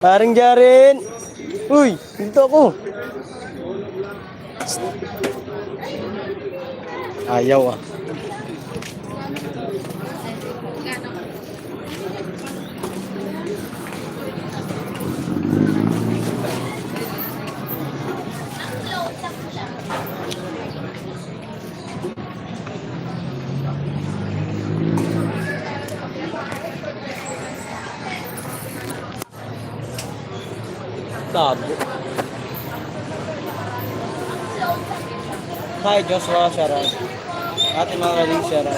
Paring Jaren. Uy, dito ako. Ayaw ah. Tabo. Hi Joshua, Sharon. Ate Marie, Sharon.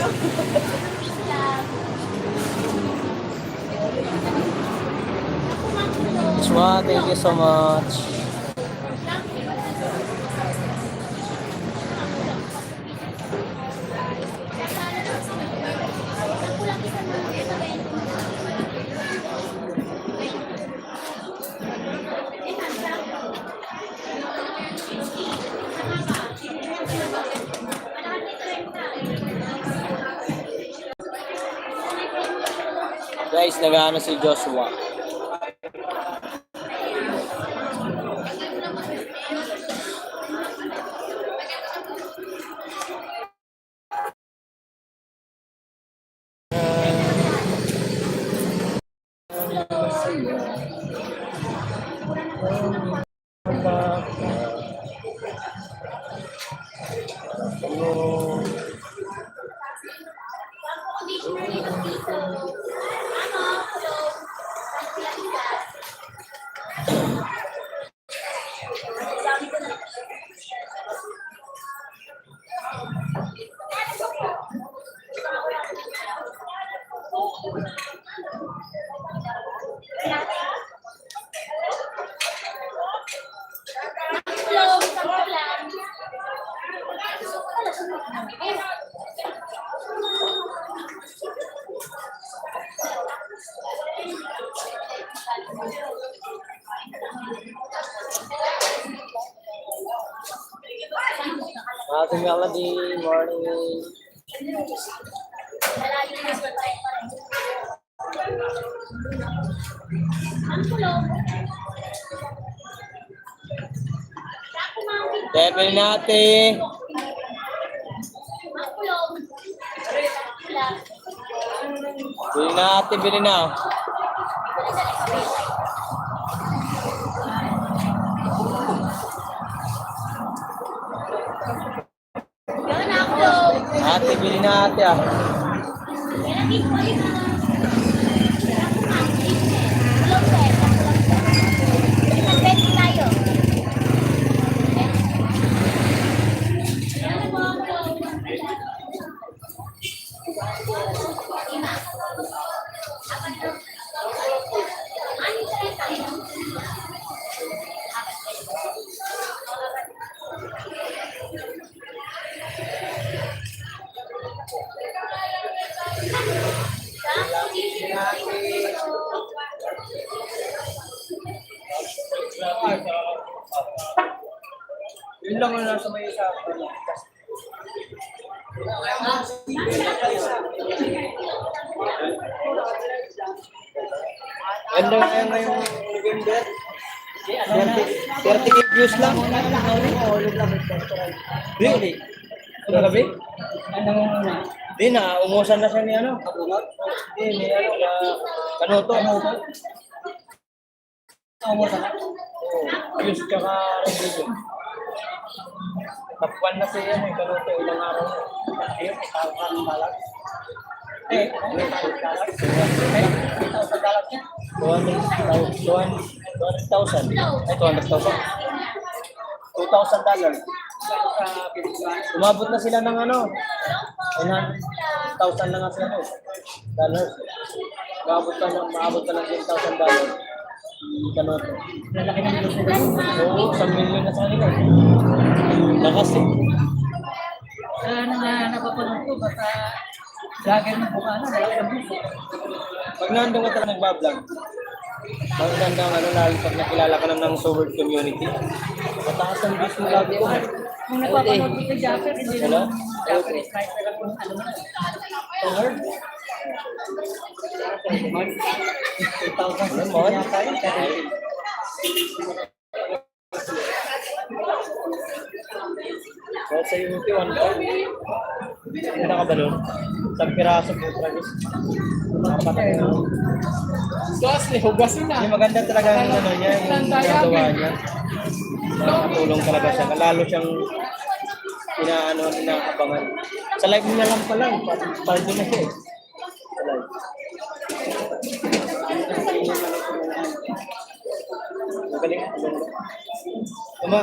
Joshua, thank you so much. Guys, nag-ano si Joshua. Happy Melody, morning. Tepel natin. Bili na. Ate, bili na ate ah. Yun lang ang nasa may isa. Ganda nga yung November. 30 views lang. Really? Grabe? Di na, umusan na siya ni ano? Di, ni ano, Kanuto. Umusan na? Oo. Views tsaka review. Tapuan na siya yung Kanuto ilang araw na. Ayun, itawag balag. Eh, may tawag balag. May tawag balag niya. 200,000. Ay, 200,000. $2,000. Umabot na sila ng ano, 100,000 na nga sila no? Dollars. Maabot na ng $10,000. Ganun. Lalaki ng news nila. Oo, 1 million na sa kanila. Lakas eh. Napapanood ko, basta vlogger ng Bukana, lalaki ng news. Pag nandun ka talaga nagbablog, magandang ano, lalo pag nakilala ka ng Sword community. Mataas ang views mo lagi ko. Kung napapanood ko sa Japper, hindi Hello? naman Japper is right na kung ano na. Sword? Alam mo? yata yun. Kaya sa UP, 1.5. Ganda ka ba nun? Isang piraso po, Travis. Dapat yung... Yung maganda talaga yung ano niya, yung ginagawa niya. Nakakatulong talaga siya. Lalo siyang inaabangan. Sa live niya lang pala, paldo na siya eh. Sa live. Magaling.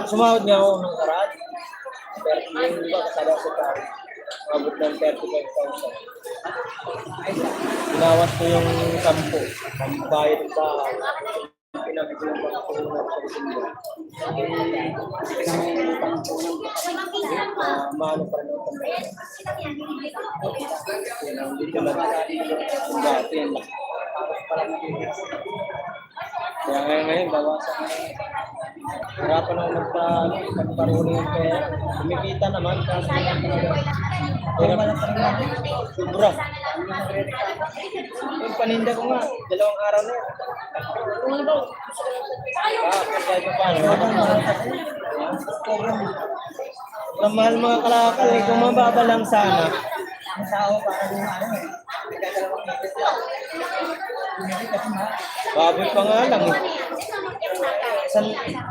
Sumahod niya ako nung karaan. Yung iba kasama sa tao. Mabot ng 35,000. Binawas ko yung 10. Ang bayad ng bahay. Pinagbilang ko ako ng sa December. Maano pa rin ang pambayad. Hindi ko lang yung dati yan lang. Kaya ngayon, bawasan na. Hirapan ako magparuli yung pera. Kumikita naman kasi sobra. Yung paninda ko nga, 2 araw na yan. Kahit pa paano. Ang mahal mga kalakal eh. Kung mababa lang sana. Ang tao para kung ano eh. Nagdadalawang meters lang. Hindi kasi mahal. Baboy pa nga lang eh.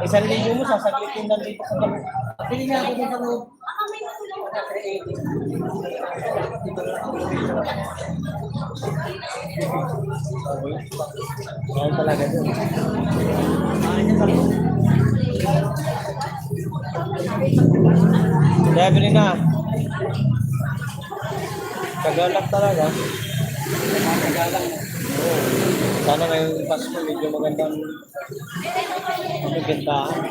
Isang linggo mo, sasaglitin na dito sa gabi. Pili nga ako din sa loob. Mahal talaga dun. Kaya bilhin na. Tagalak talaga. Oo. Sana ngayong Pasko medyo magandang bentahan.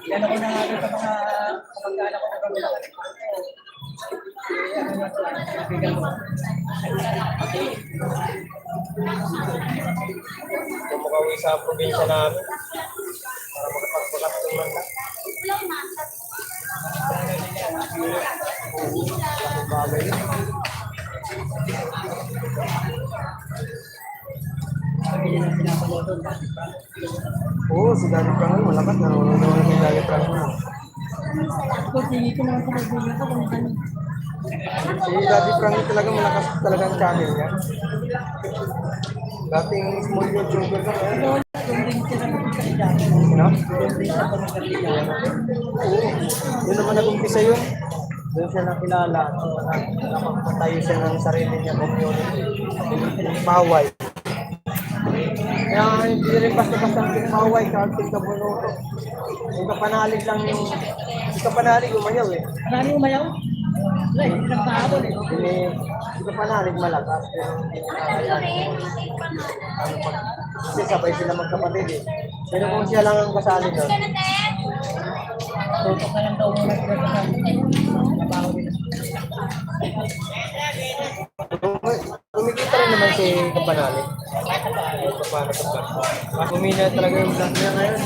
Yan ako na nga doon sa mga kamag-anak ko na kamila. Bigyan mo. Kung makauwi sa probinsya namin, para makapagpakasyon man lang. Laking bagay yun. Pabili ng pinapaloto. Oo, si Daddy Frank mo, malakas. Nanonood naman kay Daddy Frank mo. Kung tingin ko naman sa magbili ko kung ano. Si Daddy Frank talaga malakas talaga ang channel niya. Dating small YouTuber ka ngayon. Doon din sila mag-kandidato. Ano? Doon din siya mag-kandidato. Oo. Doon naman nag-umpisa yun. Doon siya nakilala. Nakapatayo siya ng sarili niya community. Paway. Kaya hindi rin basta-basta ang paway sa ating kabunuto. Yung kapanalig lang yung... Yung kapanalig umayaw eh. Marami umayaw? Wala, hindi nagpahabol eh. Yung kapanalig malakas. Kasi sabay sila magkapatid eh. Pero kung siya lang ang kasali doon, Tutok na lang daw muna sila sa trabaho nila. kumikita rin naman si kapanalig. Kumina talaga yung vlog niya ngayon.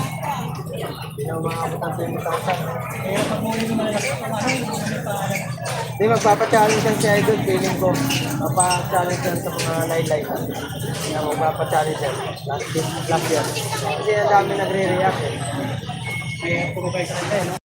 Hindi na umaabot ang 20,000. Kaya pag muli naman lang ako, Hindi, magpapa-challenge yan si Idol. Feeling ko, magpapa-challenge yan sa mga light-light. Magpapa-challenge yan. Last year. Kasi ang dami nagre-react eh. kaya puro kayo sa kanila, no?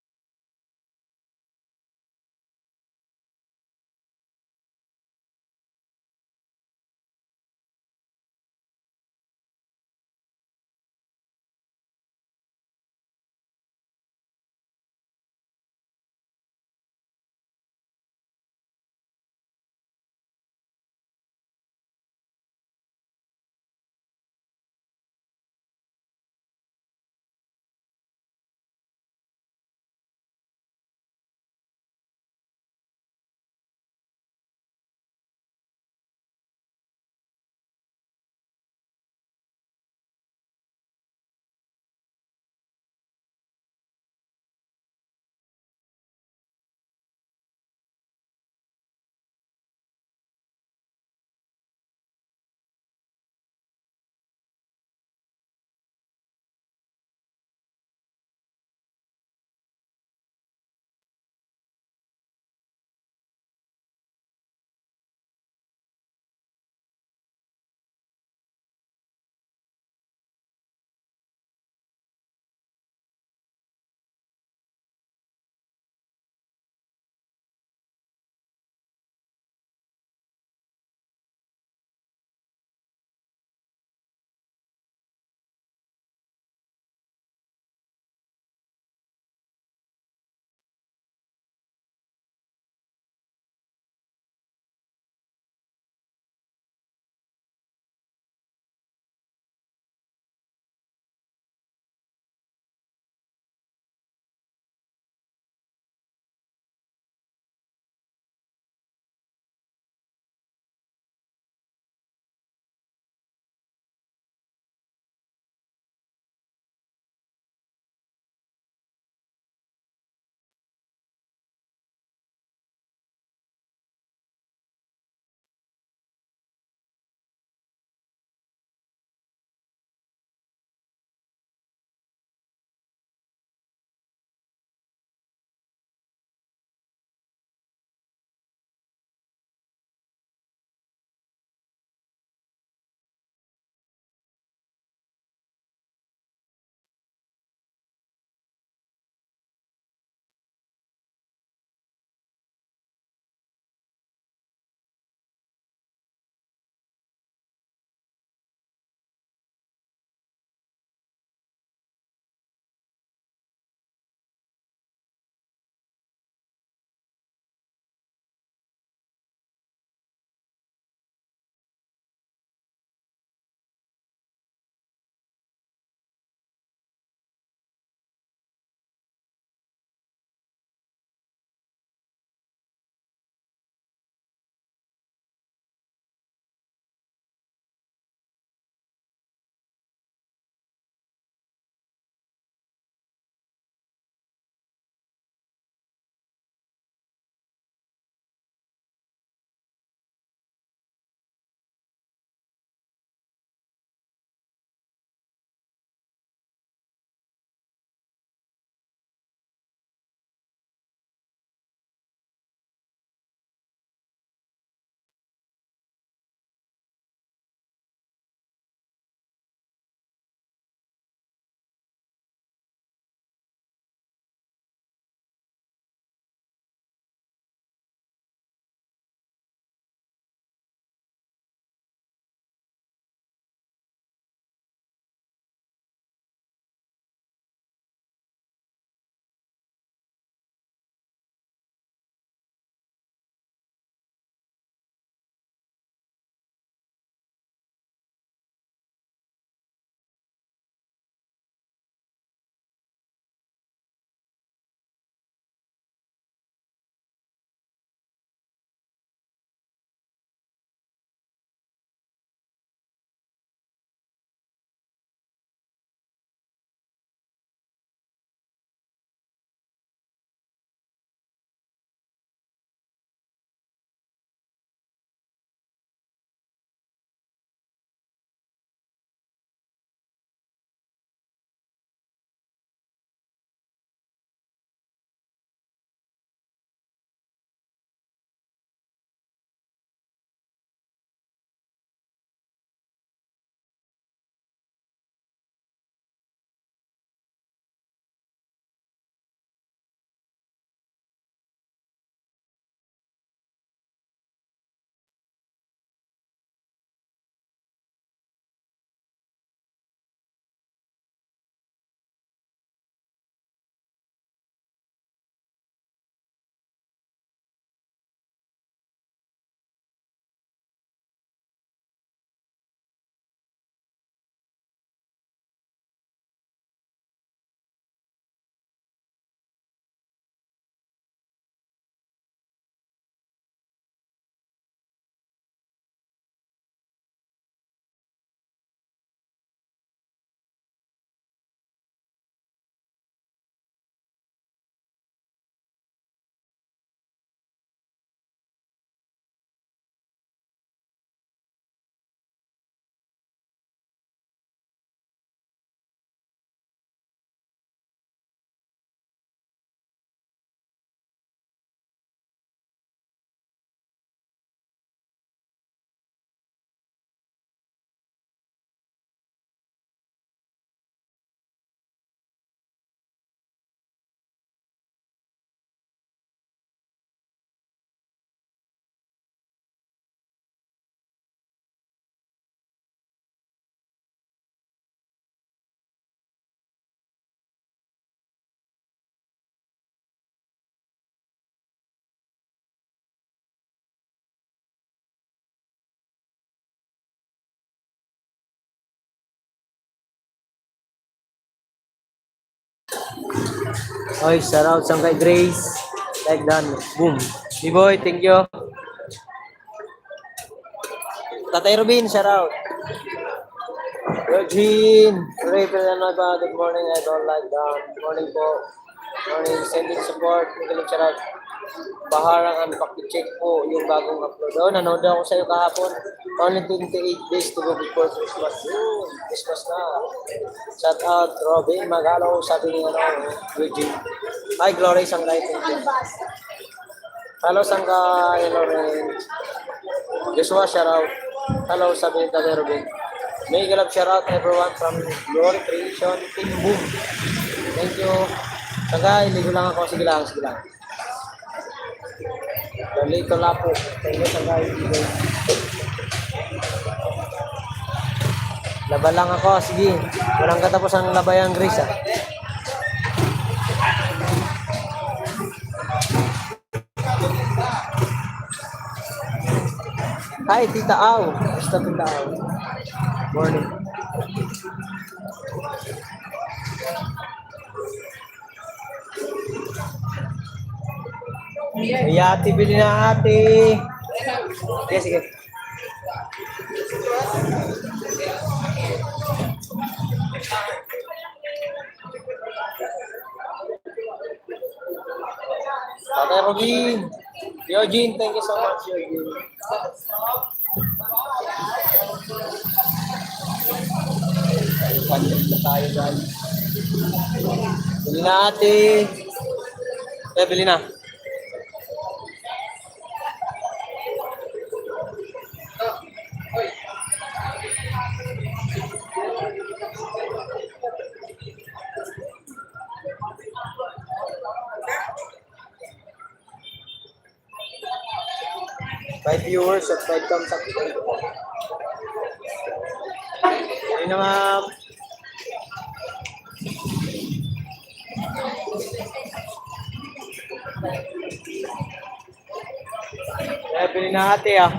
Oy, shout out sa kay Grace. Like done. Boom. B-boy, thank you. Tatay Rubin, shout out. Eugene, Ray Villanueva, good morning. I don't like that. Morning po. Morning, sending support. Magaling shout out. Baharang check po yung bagong upload. Oh, nanood ako sa iyo kahapon. Only 28 days to go before Christmas. Christmas na. Shout out, Robin Magalo, sabi ni Eugene. Hi, Glory Sangay. Thank you. Hello, Sangay, Lawrence. Joshua, shout out. Hello, sabi ni Tatay Robin. May galap shout out everyone from Glory Creation Team Boom. Thank you. Sangay, ligo lang ako. Sige lang, sige lang. Lalito lapo. Thank you, Sangay. Laban lang ako. Sige. Walang katapos ang labayan, Grace. Hi, Tita Au. Basta Tita Au. Morning. Ay, ate, bili na ate. Sige, sige. Tatay Robin. Eugene, thank you so much, Eugene. Panjat na tayo, guys. Bili na ate. Bili na. Five viewers at 5 thumbs up. Hindi na, ma'am. Bili na ate, ah.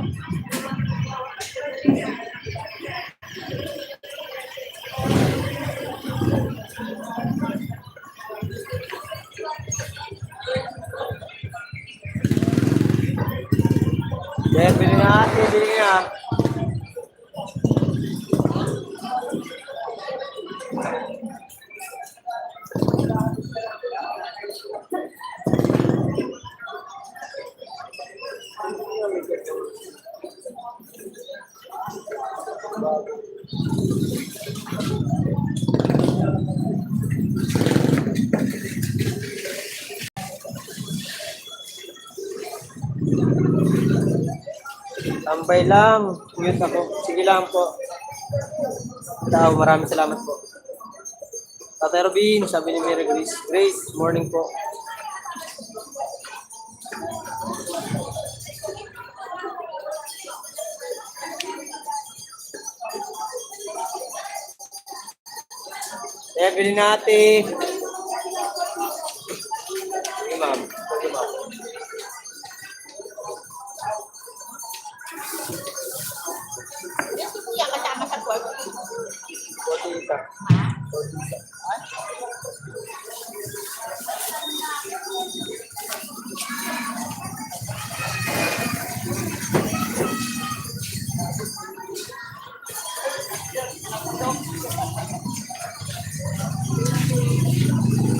Bili na ate, bili na. Tambay lang. Mute ako. Sige lang po. Tao, maraming salamat po. Tatay Robin, sabi ni Mary Grace. Grace, morning po. Bili natin. Sige, ma'am. Sige, ma'am. Kuya, kasama sa kwarto. Kotita. Kotita.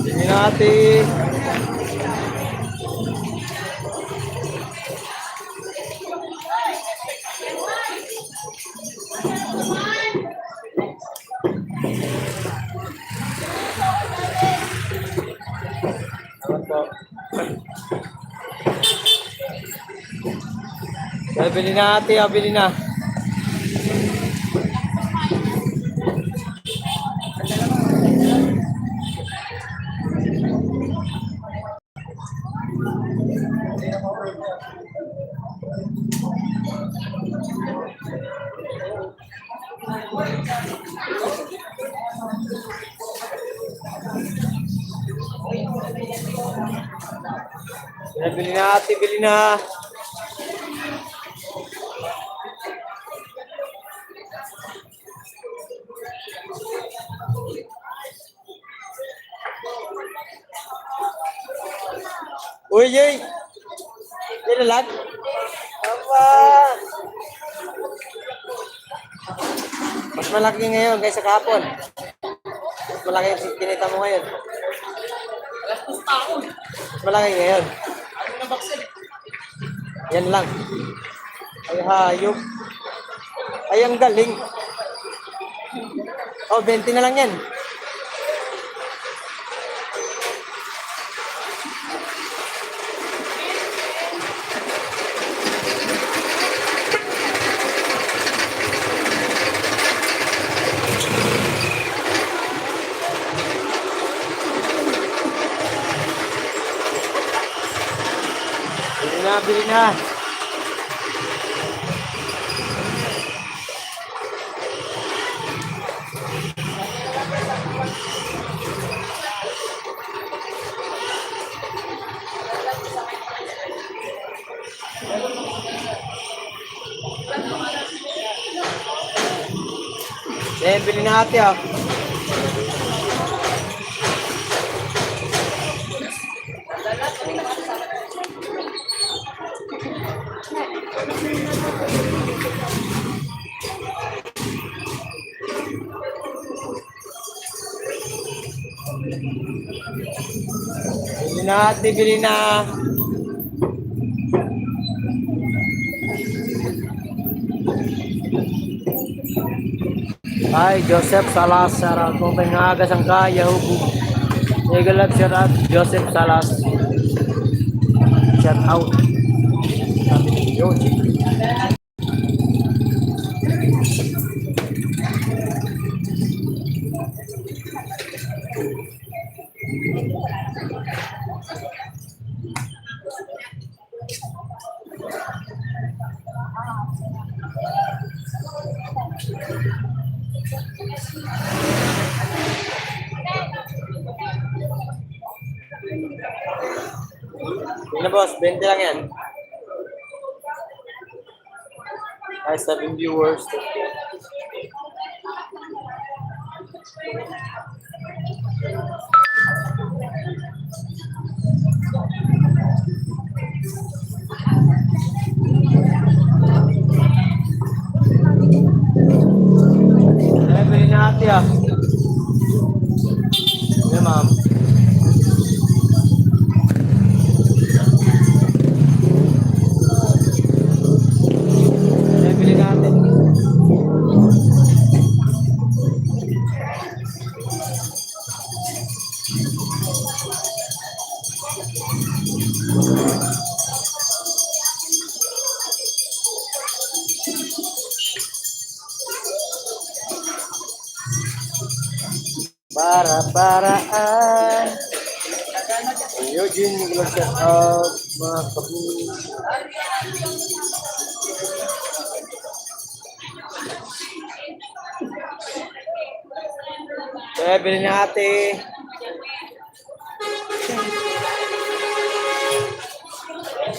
Bili natin. Bili na ate, bili na. Bili na ate, bili na. Uy, uy! Nilalag? Aba! Mas malaki ngayon kaysa kahapon. Mas malaki yung kinita mo ngayon. Mas malaki ngayon. Yan lang. Ay, hayop. Ay, ang galing. Oh, 20 na lang yan. Bili na, bili na. Bili na ate, oh. Bili na ate, bili na. Ay, Joseph Salas, sarap kung pengagas ang kaya hubog. Nagalab shout out, Joseph Salas. Shout out. Yun. Yun na boss, 20 lang yan. Ay, 7 viewers. Ay, bili na ate ah. Yan ma'am. Ay, bili na ate. Para-paraan. Eugene, mag shout out mga kabu. Kaya bili na ate.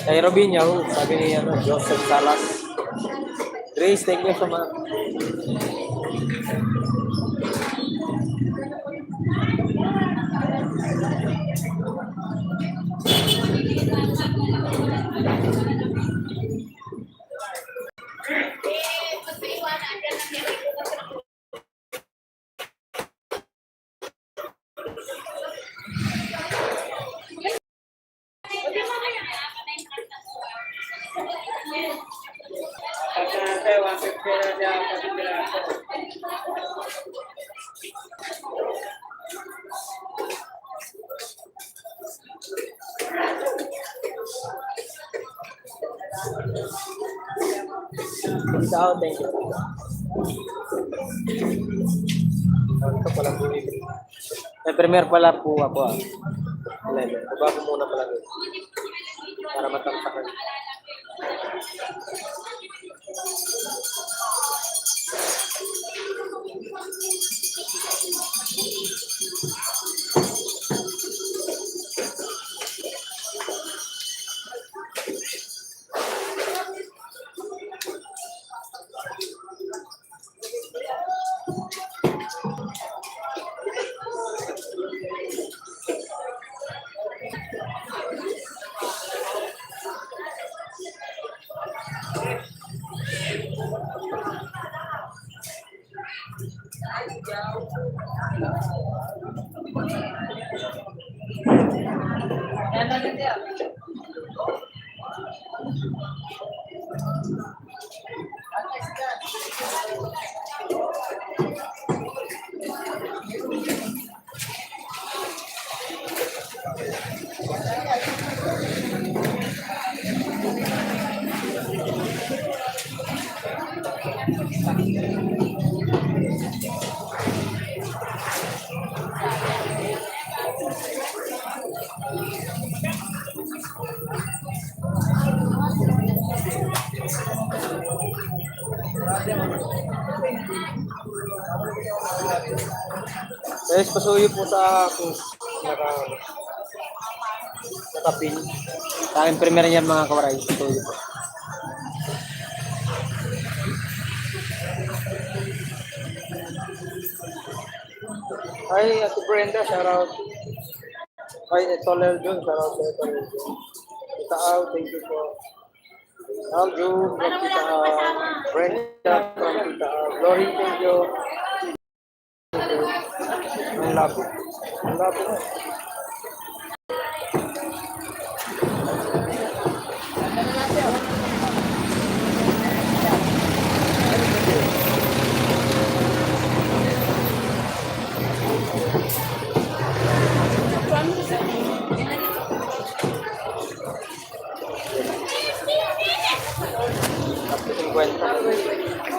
Kay Robin Yahoo, sabi ni Joseph Salas. Grace, thank you so much. Ikaw, thank you. Ito palang bumili. May premier pala po ako ah. 11. Baba ko muna pala dito. Para matamtakan. Guys, pasuyo po sa aking nakapin. Sa aking premier yan mga kawaray. Pasuyo po. Hi, Ate Brenda, shout out. Hi, Etoler Jun, shout out sa Etoler Jun. Kita out, thank you po. Aljun, from Kita out. Brenda from Kita out. Glory, thank you. Ang labo. Ang labo na.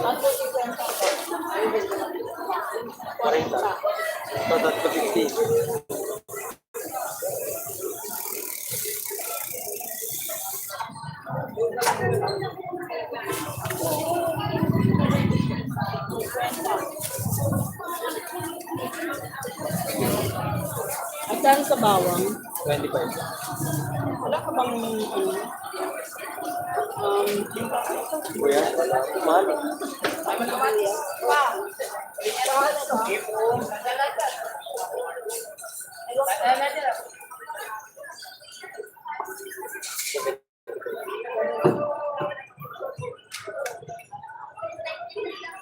Tapos 50. 40. So that's the 50. Magkano sa bawang? 25. Wala ka bang Kuya, mahal.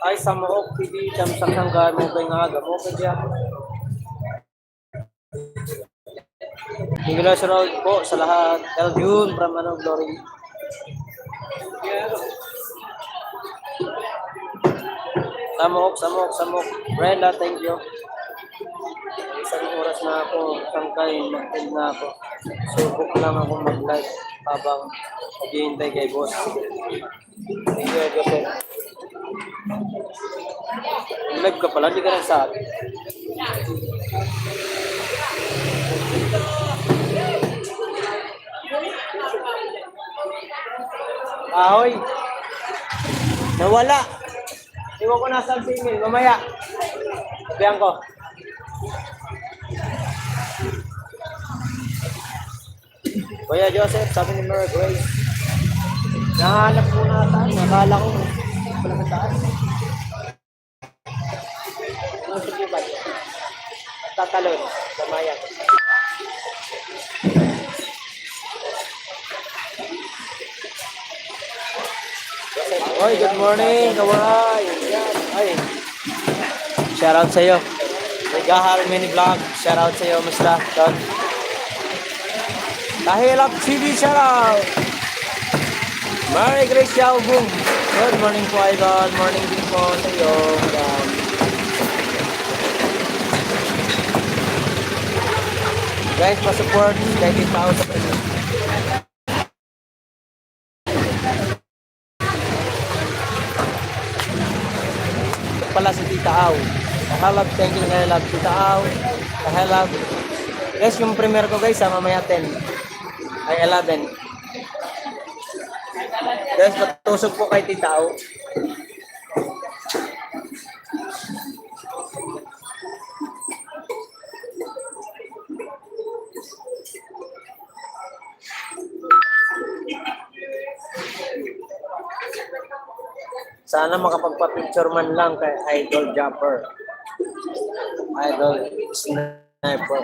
Ay, sa Mook TV, Chamsak Hanggan, mo kay nga aga, mo kay diya. Congratulations po sa lahat. Eljun from Glory. Samok. Brenda, thank you. Isang oras na ako, tangkay, mag-end na ako. Subok lang ako mag-live habang naghihintay kay boss. Thank you, Joseph. Live ka pala, hindi ka nagsabi. Ahoy! Nawala! Iwan ko nasa email, mamaya. Sabihan ko. Kuya Joseph, sabi ni Mary Grace. Nahanap mo na tayo, nakala ko. Wala ka taas. Ano sa iba? Tatalon, samayan. Oy, good morning, kawaray. Ay, shout out sa iyo. Gahar Mini Vlog, shout out sa iyo, Mr. Don. Tahilap TV, shout out. Mary Grace Yaubung. Good morning po, idol. Morning din po sa iyo. Yan. Guys, pa-support. Kahit yung tao sa pwede. Pala si Tita Au. Kahalab, thank you kahalab Tita Au. Kahalab. Guys, yung premiere ko guys, mamaya 10. Ay 11. Guys, patusok po kay Tita Au. Sana makapagpa-picture man lang kay Idol Jumper. Idol Sniper.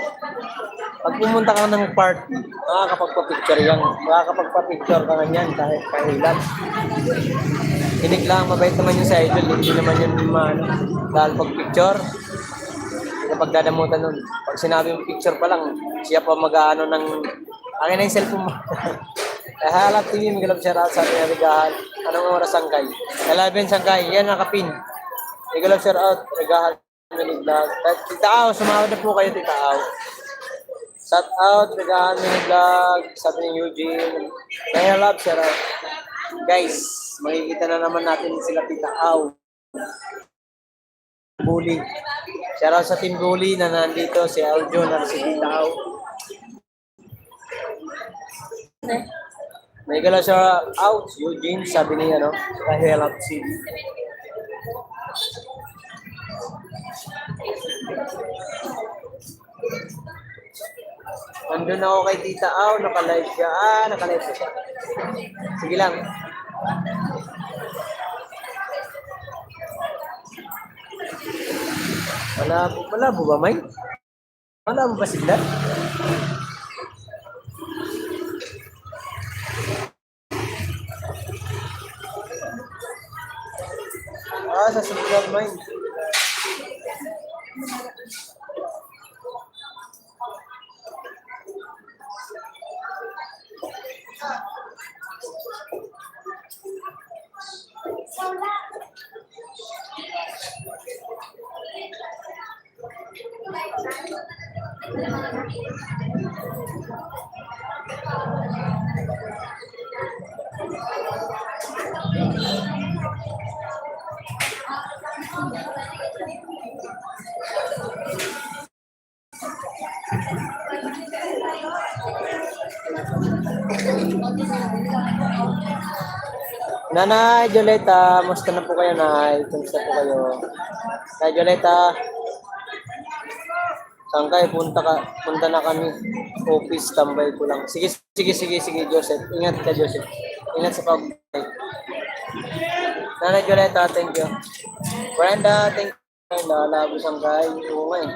Pag pumunta ka ng park, makakapagpa-picture yan. Makakapagpa-picture ka ganyan kahit kahilan. Tinig lang, mabait naman yung sa idol. Hindi naman yun ano, dahil pag picture, kapag dadamutan nun. Pag sinabi mo picture pa lang, siya pa mag-ano ng, akin na yung cellphone mo. Halap TV, Miguel of Shoutout sa ating Rigahan. Anong oras Sangkay? 11 Sangkay, yan nakapin. Miguel of Shoutout, Rigahan, Mini Vlog. Tita Au, sumawad na po kayo, Tita Au. Shout out, Rigahan, Mini Vlog, sabi ni Eugene. Kaya love, shoutout. Guys, makikita na naman natin sila Tita Au. Bully. Shoutout sa Team Bully na nandito, si Aljon at si Tita Au. May gala siya out, Eugene, sabi niya, no? Sa Help City. Nandun ako kay Tita Au, naka-live siya. Naka-live siya. Sige lang. Malabo ba, May? Malabo ba sila? Sa Signal Mine. Nanay Joleta, musta na po kayo, Nay? Kumusta po kayo? Nay Joleta, saan kayo? Punta na kami. Office, tambay ko lang. Sige, Joseph. Ingat ka, Joseph. Ingat sa pag. Nanay Joleta, thank you. Brenda, thank you. Labo siyang kayo. Oo nga eh.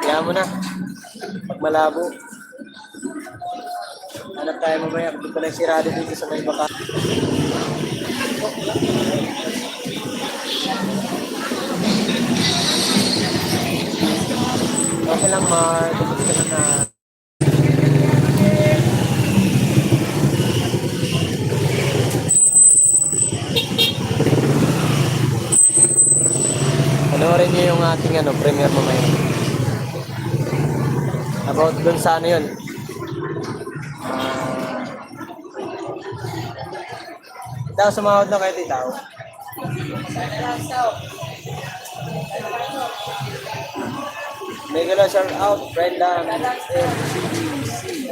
Kaya mo na. Pag malabo. Hanap tayo mamaya. Hindi pa lang sirado dito sa may baka. Okay lang, Mar. Tapos ka na na. Panoorin niyo yung ating premiere mamaya. About dun sa ano yun. Tao, sumahod na kayo, Tita. Mega shout out, Brenda, FCC.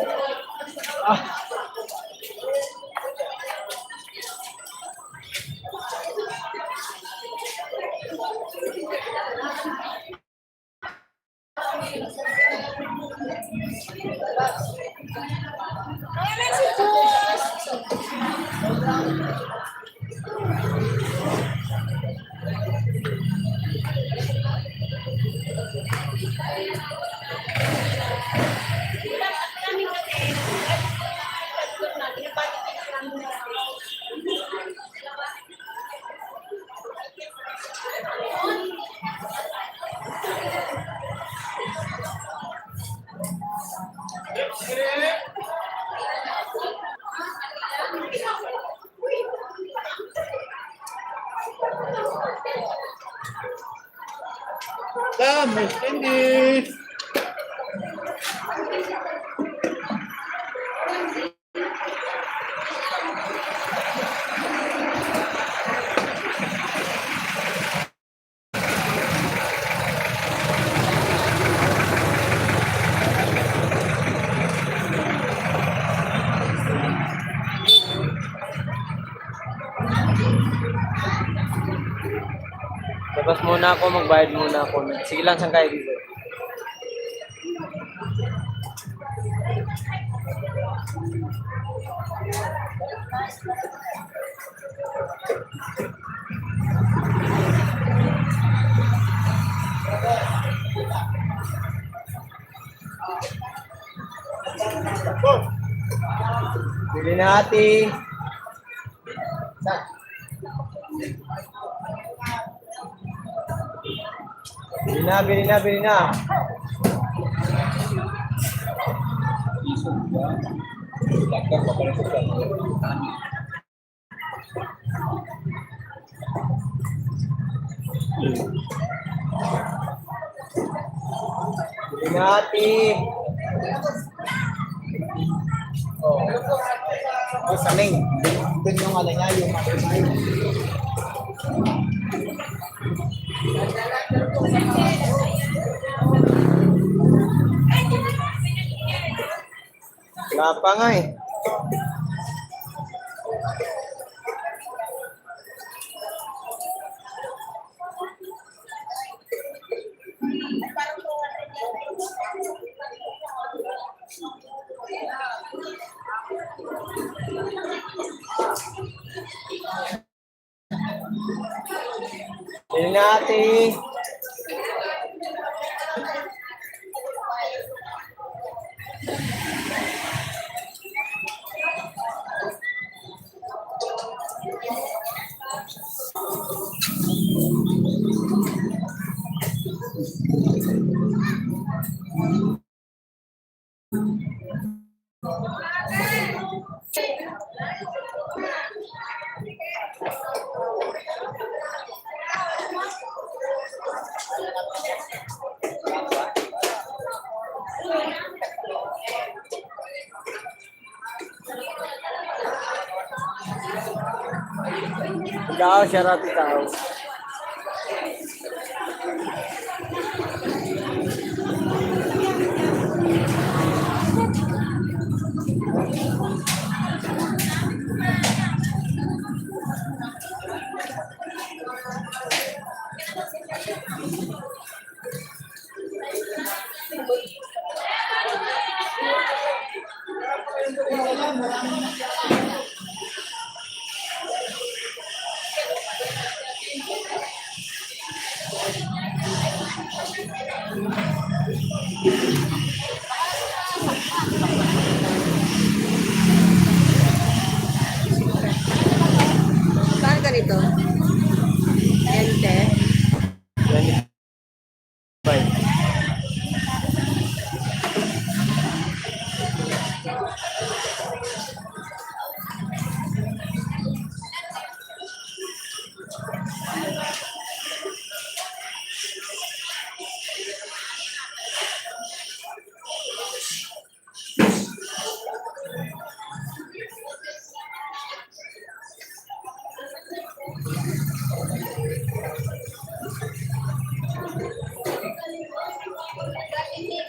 Dami, hindi. Labas muna ako, magbayad muna ako. Sige lang, saan kayo dito? Bili natin. Bili na. Bili natin. Oh, saling. Doon yung ano niya, yung Wala pa nga eh. Bili natin. Ikaw, syarat ikaw. Saan ganito? Ente. 25.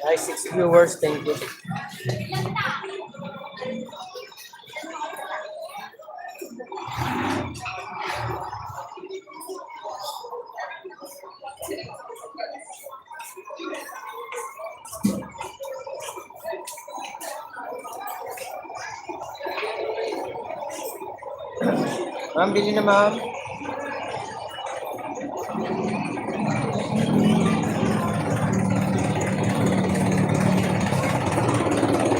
Ay, 6 viewers, thank you. Ma'am, bili na ma'am.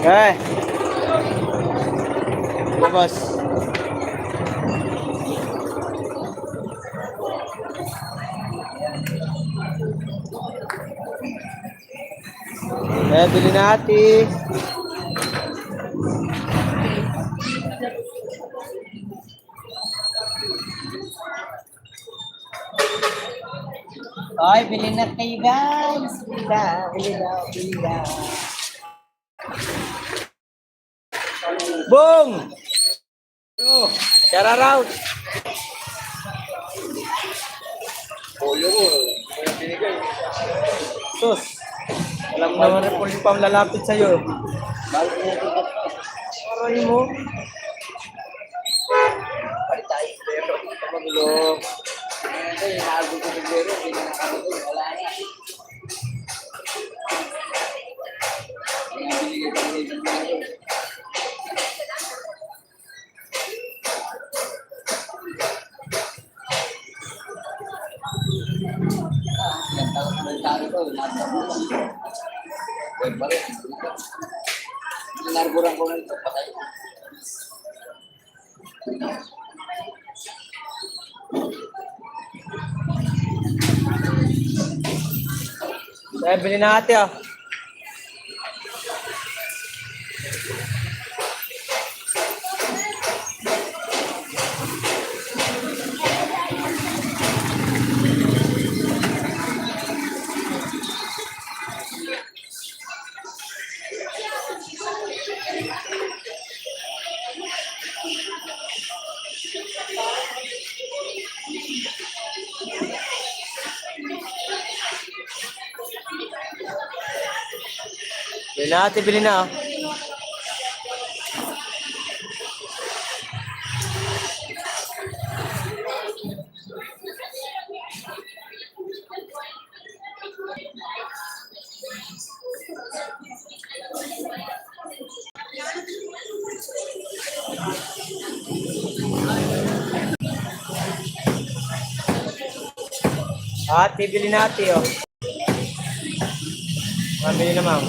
Okay. Labas. Bili natin. Ay, bili na kayo guys. Bili na. Boom! Oh, shout out. Sus. Alam mo naman rin yung pamlalapit sa'yo. Aray mo. Balik tayo. Paglo. Ito yung nakago ko ng lero. Hindi na nakago. Wala na. Kaya bilhin natin ah. Bilhin na ah. Ate, bilhin natin oh. Mabili na ma'am.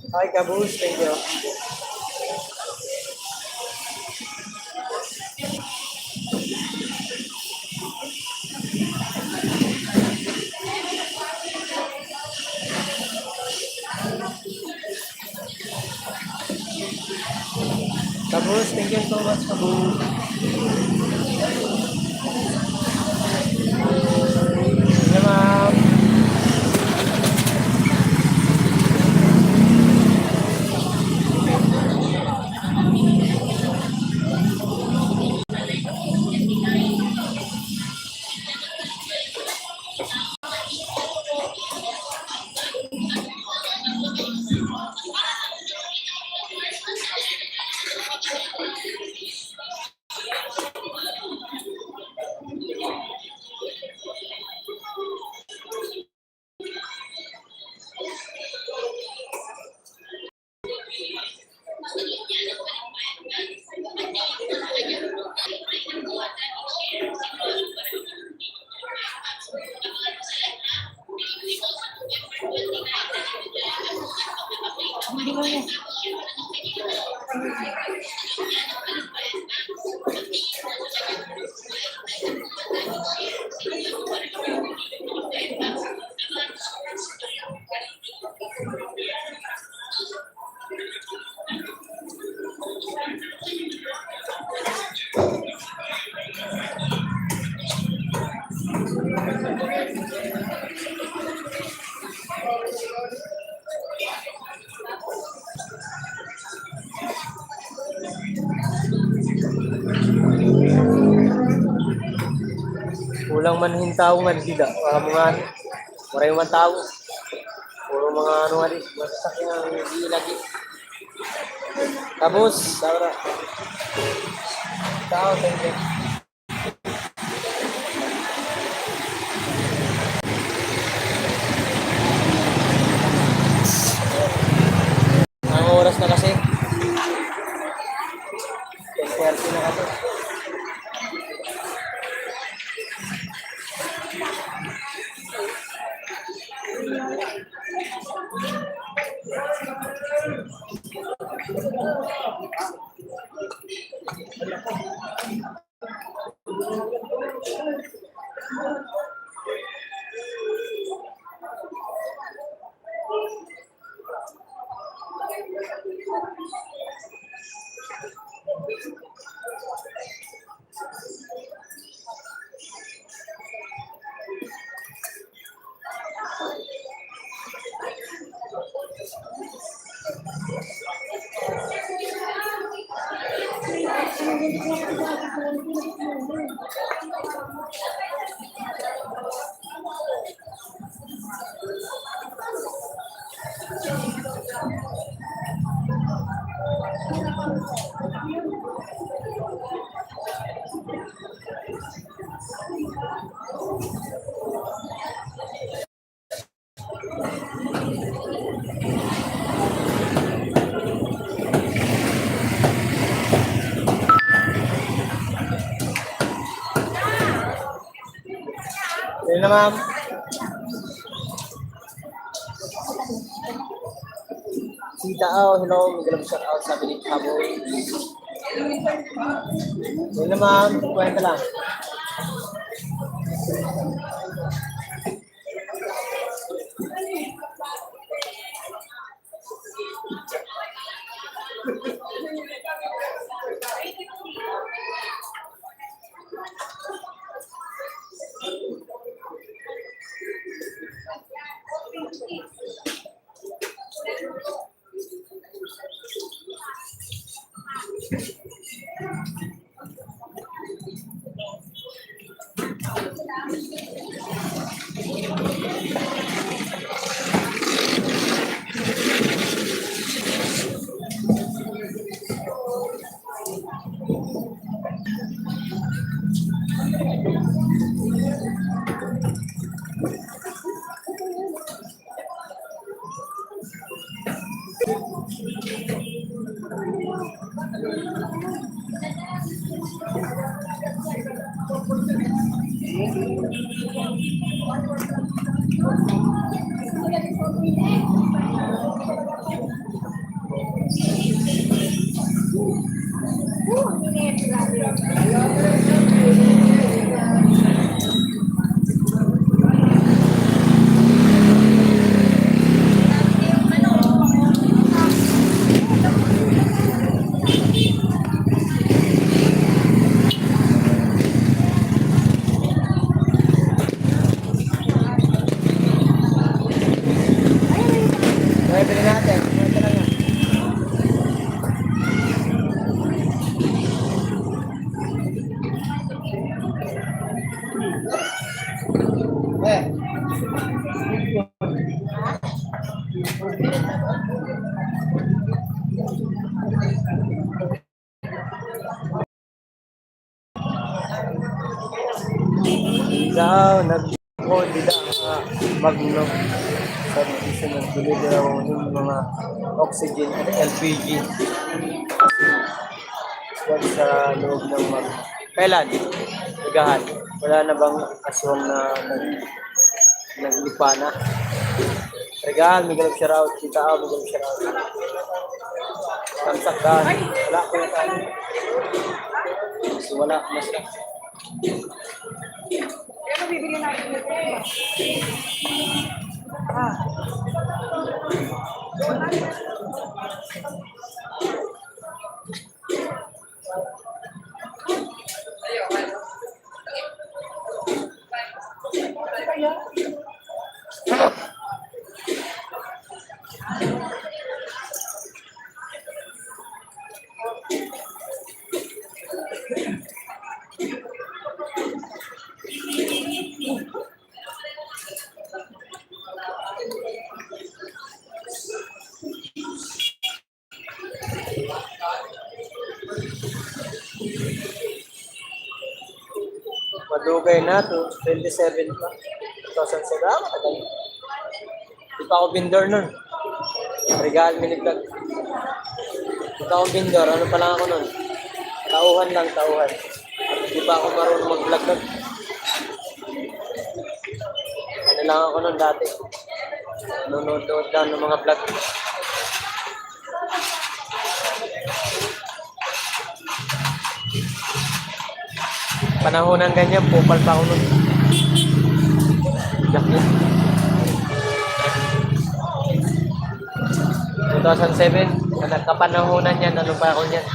Hi, Kabus. Thank you. Kabus, thank you so much, Kabus. Hello, ma'am. Kulang manhin tao nga sila. Mga maray man tao. Puro mga ano nga rin. Masak yung hindi lagi. Tapos, sabra. Tao, thank you. Ang oras na kasi. 10:30 na kasi. Yun na, ma'am. Sita, hello. Magalang shout out sa Bilik Haboy. Yun na, ma'am. Kwenta lang. Okay, bilhin natin. Kwenta lang yan. Daw, nag-order Magnum sa medicine ng deliver ako ng mga oxygen at LPG. Yan sa loob ng Magnum. Kailan? Nagahan. Wala na bang aswang na naglipa na? Regal, Miguel Shoutout. Kita ako, Miguel Shoutout. Tamsakan. Wala ko yung tayo. So, wala. Masya. Ano bibili natin ito? Madugay na to, 27 pa. 2007. Matagal. Di pa ako vendor nun. Regal, mini-vlog. Di pa ako vendor. Ano pa lang ako nun? Tauhan lang, tauhan. Di pa ako marunong mag-vlog nun. Ano lang ako nun dati. Nanonood lang ng mga vlog. Panahon ng ganyan, pupal pa ako nun. Jacket. 2007, nagkapanahonan yan, ano pa ako niyan.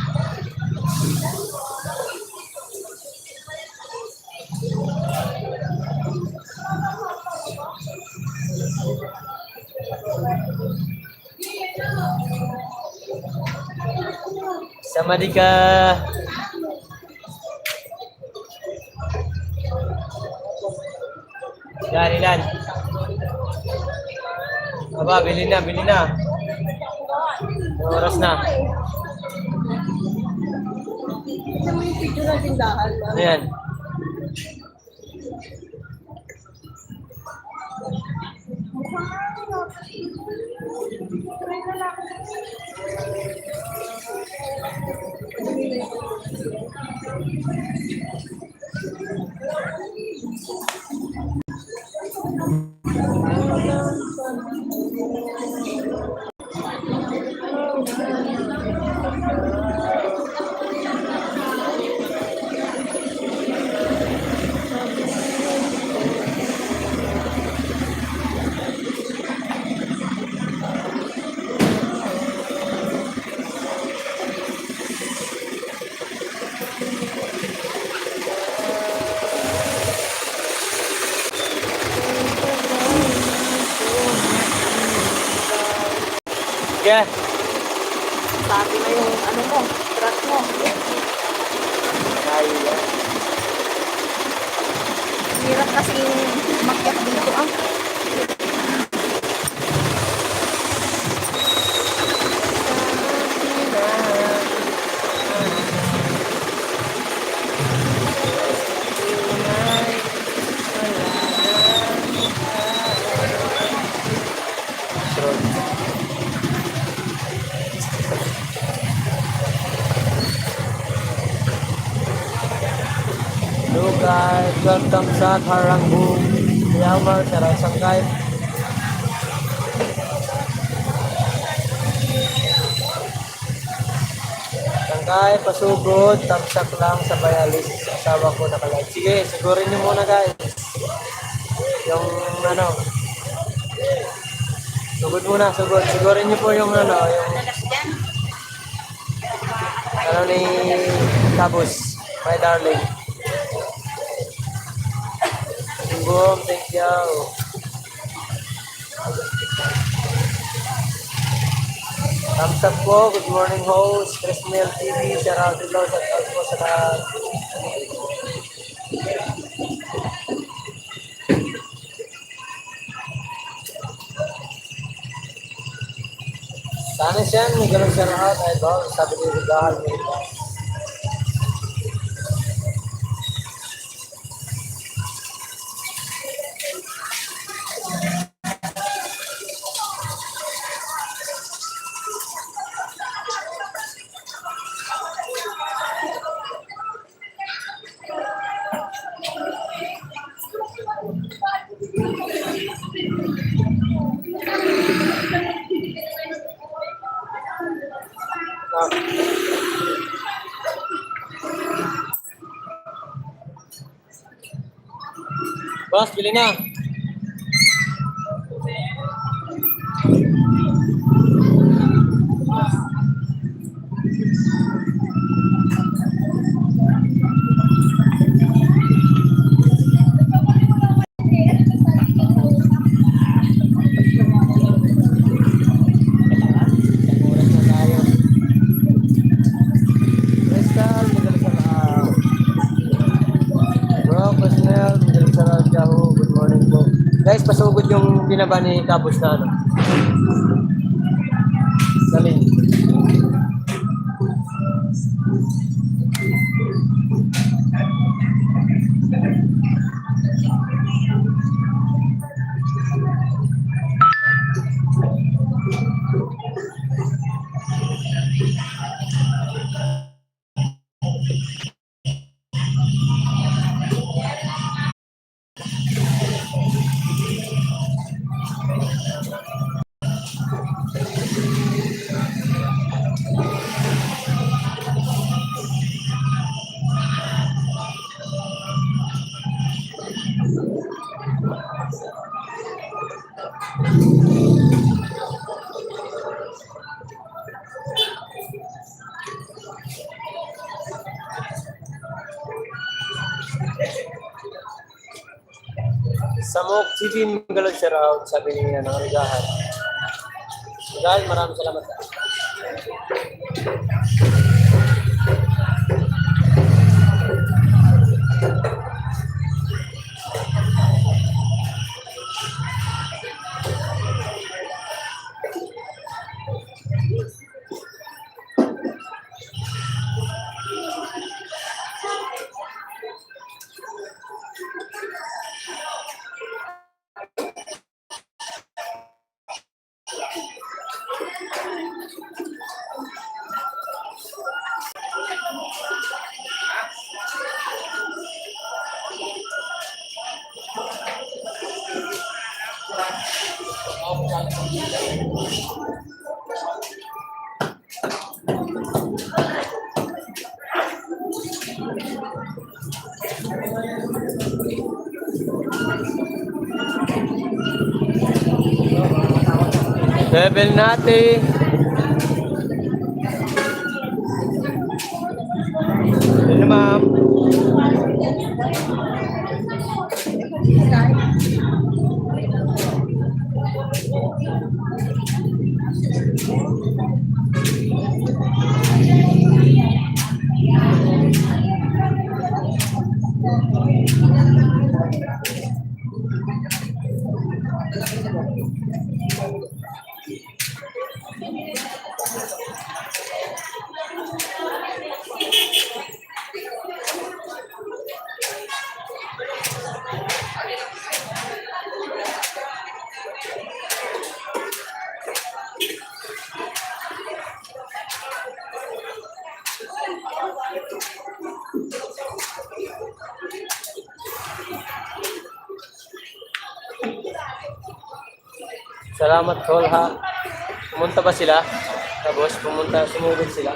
Sama di ka. Yan, ilan? Aba, bili na, bili na. Oras na. Ito yung picture ng tindahan. Ano yan? Sige. Sabi na yung ano mo, truck mo. Ay, Hirap kasi makyat dito ah. Hello guys, welcome sa Karangbu. Yamar, Sarang Sangkay. Sangkay, pasugod, tamsak lang sa bayalis. Asawa ko nakalive. Sige, sigurin nyo muna guys. Yung ano. Sugod muna, sugod. Sigurin nyo po yung ano, yung ano ni Tabus, my darling. Boom, thank you. Thumbs up po, good morning host, Chrismel TV, shout out to Lord, shout out po sa lahat. Sana siya, may ganun siya lahat, ay ba, sabi ko, dahil may iba. Boss, bili na. Guys, pasugod yung binaba ni Tapos na ano. Saling. Samok TV Magalog shout out, sabi niya ng Rigahan. Rigahan, maraming salamat. Level natin. Ano ma'am? Salamat, Tol, ha. Pumunta ba sila? Tapos pumunta, sumugod sila.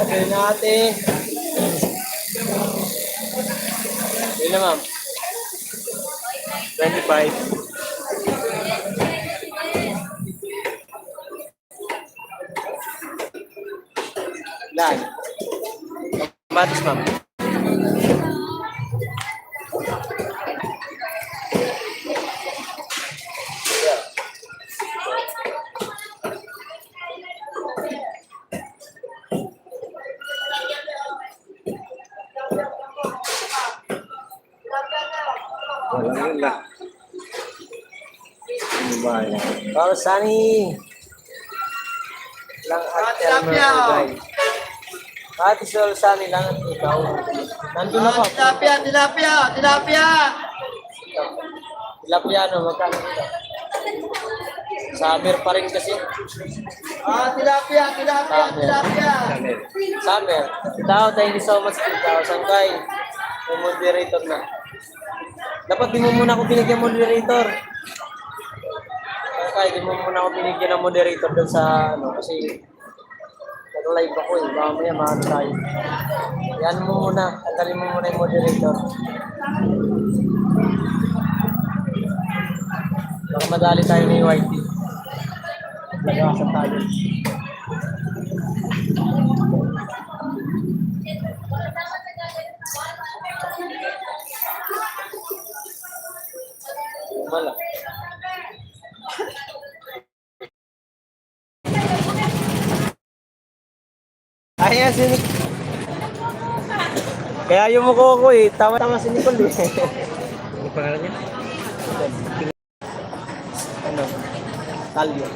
Okay natin. Yun na, ma'am. 25. Lan. Batis, ma'am. Walang yun lang. Ano ba yan? Para Sunny. Lang at Elmer Ugay. Pati Sol Sunny lang at ikaw. Nandun ako. Tilapia! Tilapia! Tilapia! Tilapiano, magkano dito? Summer pa rin kasi. Tilapia! Tilapia! Tilapia! Summer. Tao, thank you so much. 2,000 kay. May moderator na. Dapat di mo muna ako binigyan moderator. Kaya di mo muna ako binigyan ng moderator doon sa ano kasi nag-live ako eh. Mamaya mahal tayo. Yan mo muna. Tanggalin mo muna yung moderator. Baka madali tayo ni YT. Nagawasan tayo. Wala. Ayan si Nick. Kaya yung mukha ko eh. Tama-tama si Nicole eh. Ano pangalan niya? Ano? Talyo.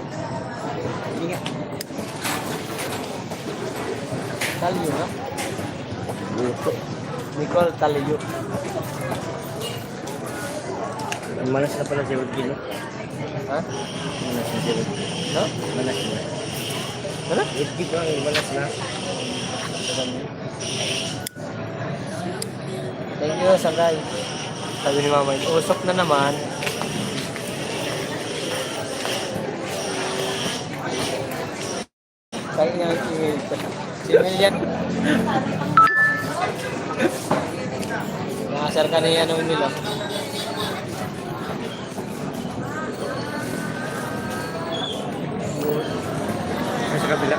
Hindi nga. Talyo, no? Buto. Nicole Talyo. Manas na pala si Rodgi, no? Ha? Manas na si Rodgi. No? Manas na. Ano? Rodgi ba? Manas na. Thank you, Sangay. Sabi ni Mama, usok na naman. Kaya niya ang email ko. Si Emilian. Nakasar ka na yan ang nila. Sa kabila.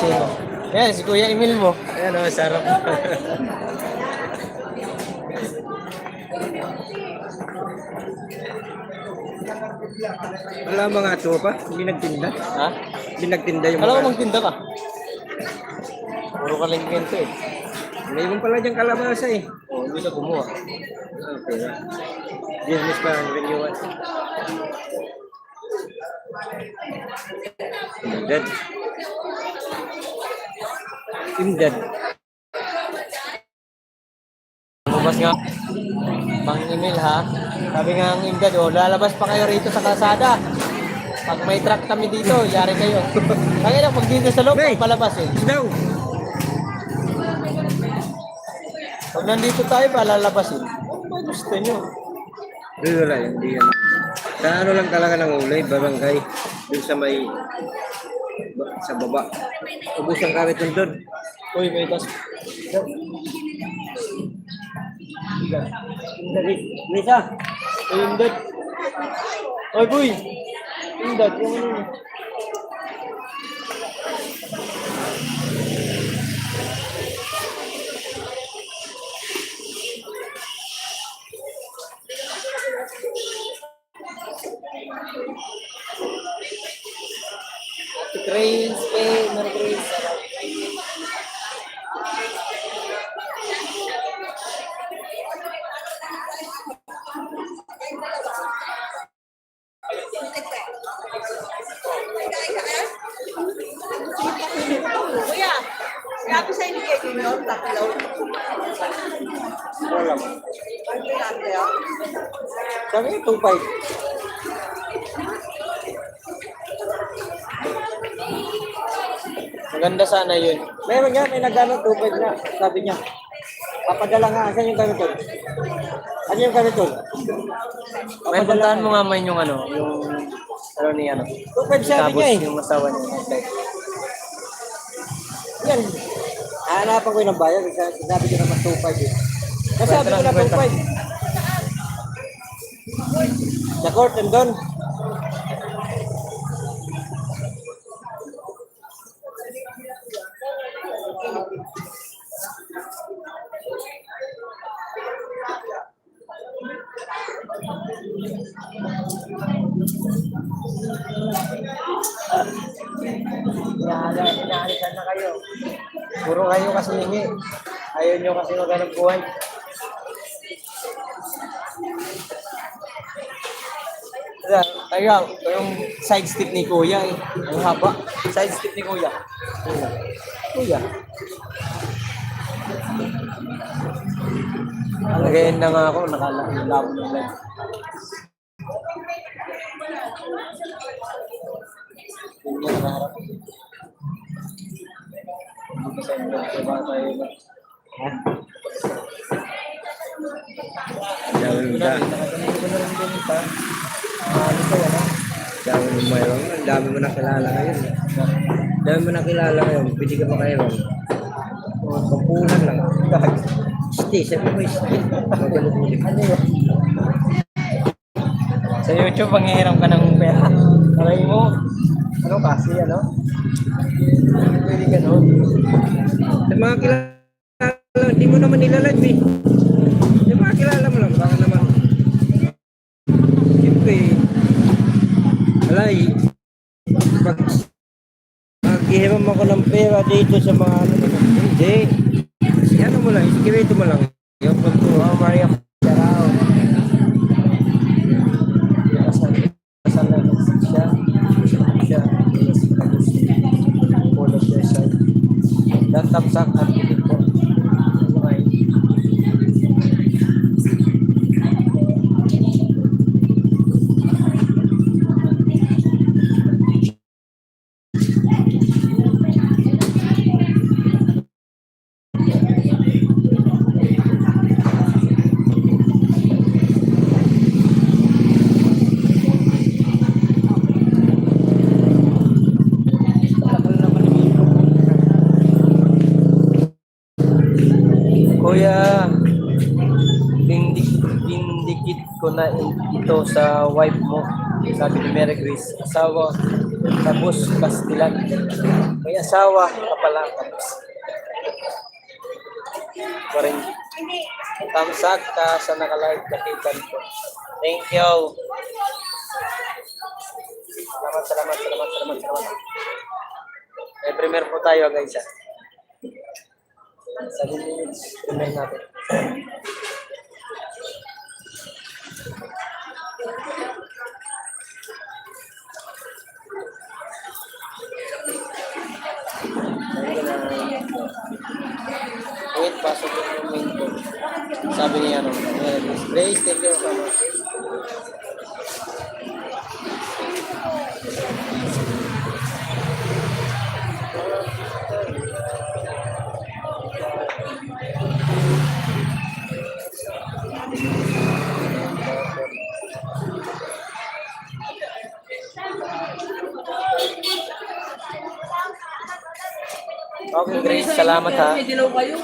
Sino? Yan, si Kuya Emil mo. Ayan o, sarap. Wala mga tropa, hindi nagtinda. Ha? Hindi nagtinda yung Kala ko mga... magtinda ka. Puro kalingkento eh. May ibang pala diyang kalabasa eh. Oo, hindi siya kumuha. Okay. Business pa ang renewal. Imdad. Imdad. Lumabas nga. Pang Emil ha. Sabi nga ang Imdad, oh, lalabas pa kayo rito sa kalsada. Pag may truck kami dito, yari kayo. Kaya lang, pag dito sa loob, Hey! palabas eh. Daw! Pag nandito tayo, palalabasin. Ano gusto nyo? Wala, hindi yan. Sa ano lang talaga ng ulay, barangay. Doon sa may... sa baba. Ubus ang kariton doon. Uy, may tas. Lisa! Uy, Imdad. Uy, boy! Imdad, yung ano. Grace, Mary Grace. Kuya, sabi sa inyo kayo yun, tatlo. Wala. Ano yan kayo? Sabi niya, 2.5. Maganda sana yun. Meron nga, may nagano 2.5 na. Sabi niya. Papadala nga. Saan yung ganito? Ano yung ganito? May puntahan mo nga man yung ano, yung ano ni ano. 2.5 sabi Tapos niya eh. yung asawa niya. Yan. Hanapan ko yung ng bayad. Sabi ko naman 2.5 eh. Nasabi ko na 2.5. Sa court and doon. Inaalisan na kayo. Puro kayo kasi hingi. Ayaw nyo kasi maghanap buhay. Kaya, yung side step ni Kuya eh. Ang haba. Side step ni Kuya. Kuya. Nagayin na nga ako, nakalabo ng live. Yun yung nakaharap. Hindi ka sa inyo, diba tayo ba? Ha? Dami mo ba? Nakaganito ko na rin din ito. Ano ko yan, ha? Dami mo mayroon. Ang dami mo nakilala ngayon. Dami mo nakilala ngayon. Pwede ka pa kayo. Pampunan lang. Stay. Sabi mo stay. Ano yun? Sa YouTube, panghihiram ka ng pera. Aray mo, ano kasi, ano? Pwede ka, no? Sa mga kilala, hindi mo naman nilalive eh. Yung mga kilala mo lang. Baka naman. Siyempre, alay, pag maghihiram ako ng pera dito sa mga ano naman. Hindi. Ano mo lang, isikirito mo lang. Yung pagkuha, Maria. Charao. Kasal na siya. Siya. Full of their side. That tamsak at pilit po. Okay. Kuya, dindikit ko na ito sa wife mo. Sabi ni Mary Grace. Asawa, Tapos, Bastilan. May asawa ka pala. Tapos, pa rin. Tamsak ka sa nakalive kapitan ko. Thank you. Salamat. May premiere po tayo, guys. 7 minutes. Premiere natin. Wait, pasok yung main ko. Sabi niya, Grace, thank you so much. Okay, Grace, salamat ha. May dilaw kayo.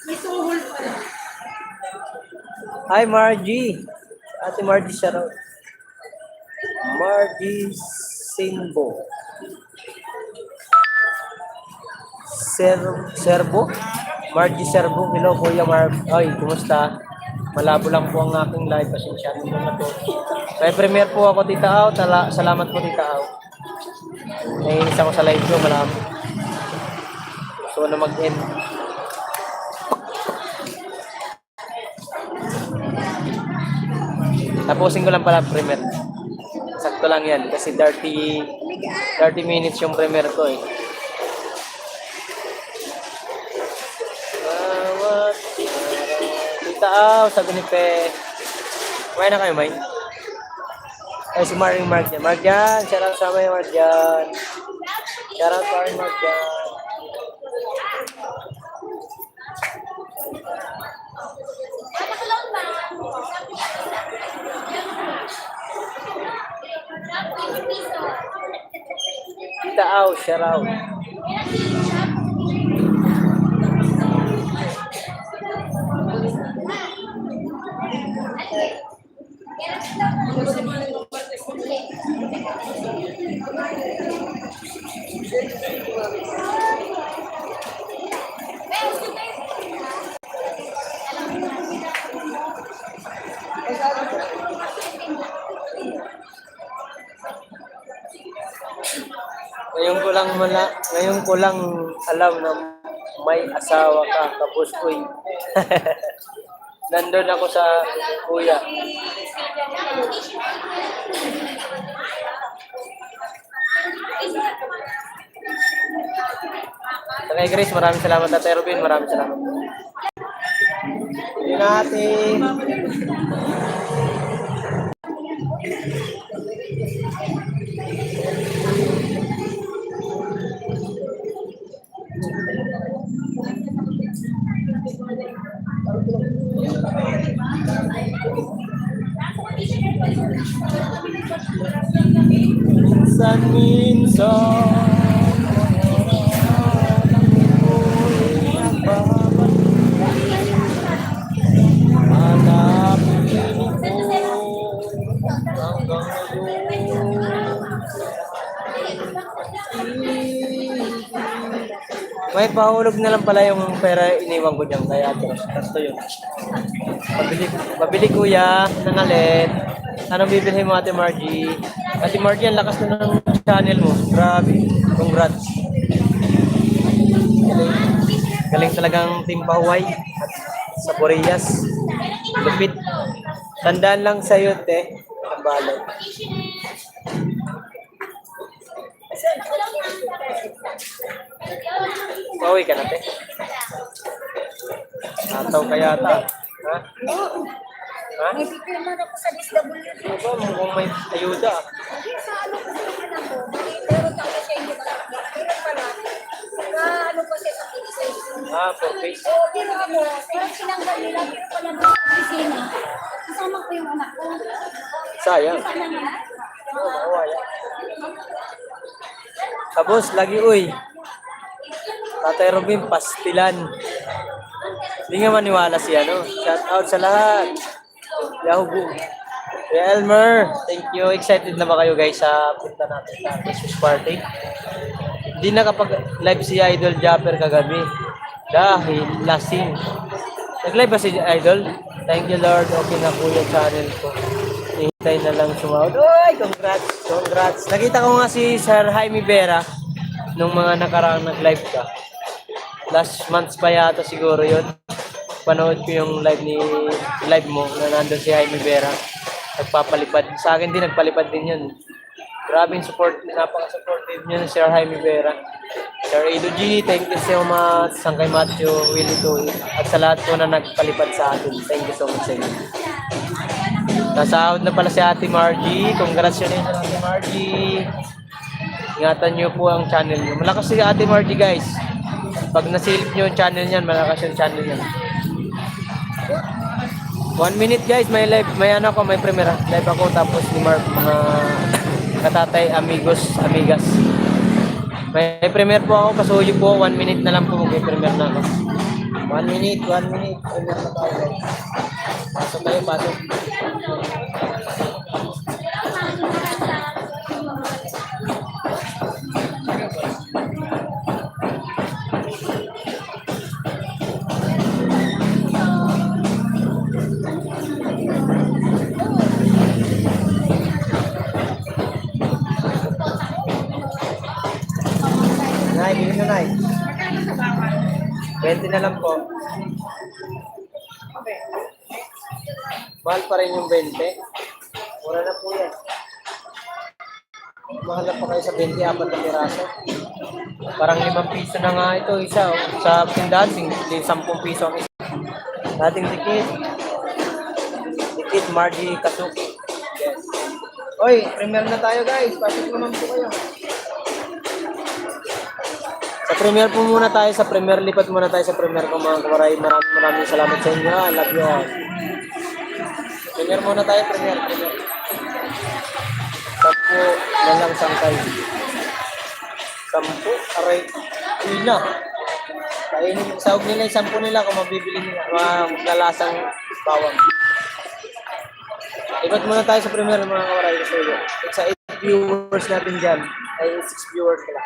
May tuhol pala. Hi, Margie. Ate Margie, shout out. Margie Simbo. Serbo? Margie Serbo. Hello, Kuya Mark. Ay, kumusta? Malabo lang po ang aking live. Pasensya nyo na to. May premiere po ako, Tita Au. Salamat po, Tita Au. May isa ko sa live ko. Malabo. So, na mag-end. Tapusin ko lang pala premiere. Sakto lang yan kasi 30 minutes yung premiere ko eh. Tita Au, sabi ni Pe. Kumain na kayo, May? Ay, si Maring Mark dyan. Mark dyan. Shout out sa may Mark dyan. Shout out sa may Mark dyan. Tita Au, shout out. Ngayon ko lang alam na may asawa ka, tapos uy. Nandun ako sa kuya. So kay Grace, maraming salamat. At Robin, maraming salamat. Hindi natin. Minsan-minsan may pahulog na lang pala yung pera iniwan ko dyan kaya ito yun. Pabili kuya ng alin. Anong bibilhin mo, Ate Margie? Ate Margie, ang lakas na ng channel mo. Grabe. Congrats. Galing talagang Team Pahuay at sa Boreas. Lupit. Tandaan lang sa'yo, te. Ang balay. Pauwi ka na, te. Nataw ka yata. Ha? Ha? May picture man ako sa DSWD. Aba, mukhang may ayuda. Sa ano ko naman ako, pero tapos siya hindi pala. Pero pala, na ano pa siya sa picture. Ah, for face. Oo, pero ako, pero sinanggal nila, pero pala doon sa opisina. Kasama ko yung anak ko. Sayang. Kasama niya. Oo, ayan. Tapos, lagi, uy. Tatay Robin, pastilan. Hindi nga maniwala si ano. Shout out sa lahat. Yahoo boom. Kuya Elmer, thank you. Excited na ba kayo guys sa punta natin sa Christmas party? Hindi nakapag-live si Idol Japper kagabi. Dahil lasing. Nag-live ba si Idol? Thank you Lord. Okay na po yung channel ko. Hintay na lang sumahod. Uy, congrats. Congrats. Nakita ko nga si Sir Jaime Vera nung mga nakaraang nag-live ka. Last month pa yata siguro yun. Panood ko yung live mo na nandun si Jaime Vera. Nagpapalipad. Sa akin din, nagpalipad din yun. Grabe yung support. Napaka-supportive niyo ni Sir Jaime Vera. Sir Edo G, thank you so much. Sangkay Matthew, Willie Toy. At sa lahat po na nagpalipad sa atin. Thank you so much sa inyo. Nasahod na pala si Ate Margie. Congratulations Ate Margie. Ingatan niyo po ang channel niyo. Malakas si Ate Margie guys. Pag nasilip niyo yung channel niyan, malakas yung channel niyan. 1 minute guys, may live, may ano ko, may premiere. Live ako tapos ni Mark, mga katatay, amigos, amigas. May premiere po ako, pasuyo po, 1 minute na lang po, may premiere na ako. 1 minute, 1 minute. Premiere na tayo guys. Pasok tayo, pasok. Nay, bilhin na Nay. 20 na lang po. Mahal pa rin yung 20. Mura na po yan. Mahal na pa kayo sa 20, 4 na piraso. Parang 5 piso na nga ito isa. Oh. Sa tindahan, 10 piso ang isa. Dating dikit. Dikit, Margie Kasuki. Yes. Oy, premiere na tayo guys. Pasok naman po kayo. Sa premiere po muna tayo. Sa premiere, lipat muna tayo sa premiere ko mga kamaray. Maraming salamat sa inyo. I love you all. Premiere muna tayo, premiere. Sampu na lang sangkay. Sampu, aray. Uy na. Kainin, sahog nila yung 10 nila kung mabibili nila. Maglalasang bawang. Lipat muna tayo sa premiere mga kamaray. Sa 8 viewers natin dyan. Ay 6 viewers pala.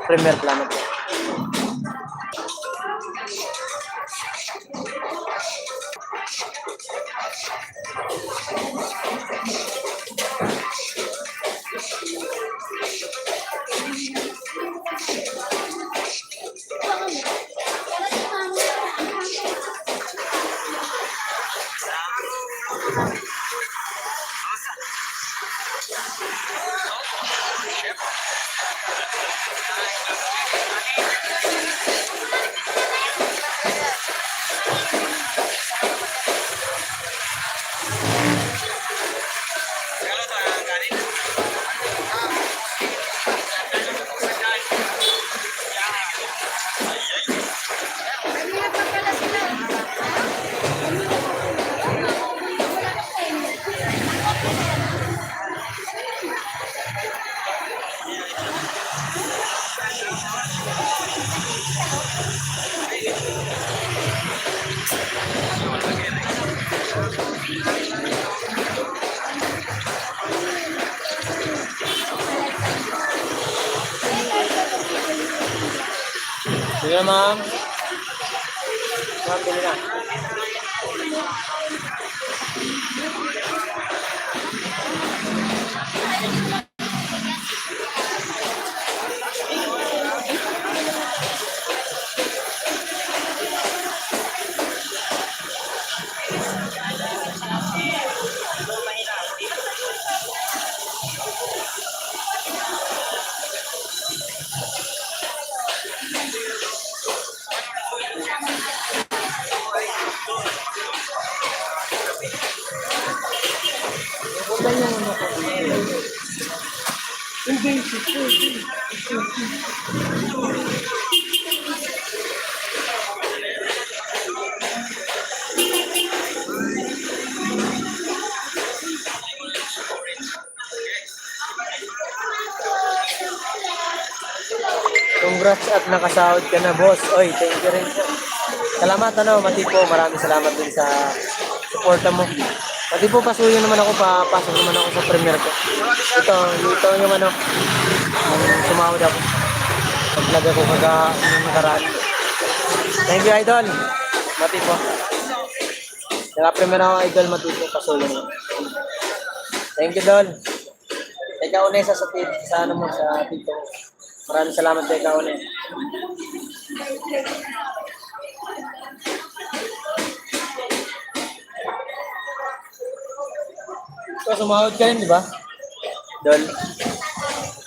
Premier plano po. Sige, ma'am. Ma'am, bili na. Congrats at nakasahod ka na, boss. Oy, thank you rin. Salamat, Matipo. Maraming salamat din sa suporta mo. Matipo, pasuyo naman ako. Papasok naman ako sa premier ko. Ito yung sumahod ako. Paglag ako yung nakaraan. Thank you, idol. Matipo. Naka-premier ako, idol. Matipo, pasuyo naman. Thank you, Dol. Ikaw na sa tito. Maraming salamat kay ikaw ulit. So, sumahod ka rin, di ba? Dol.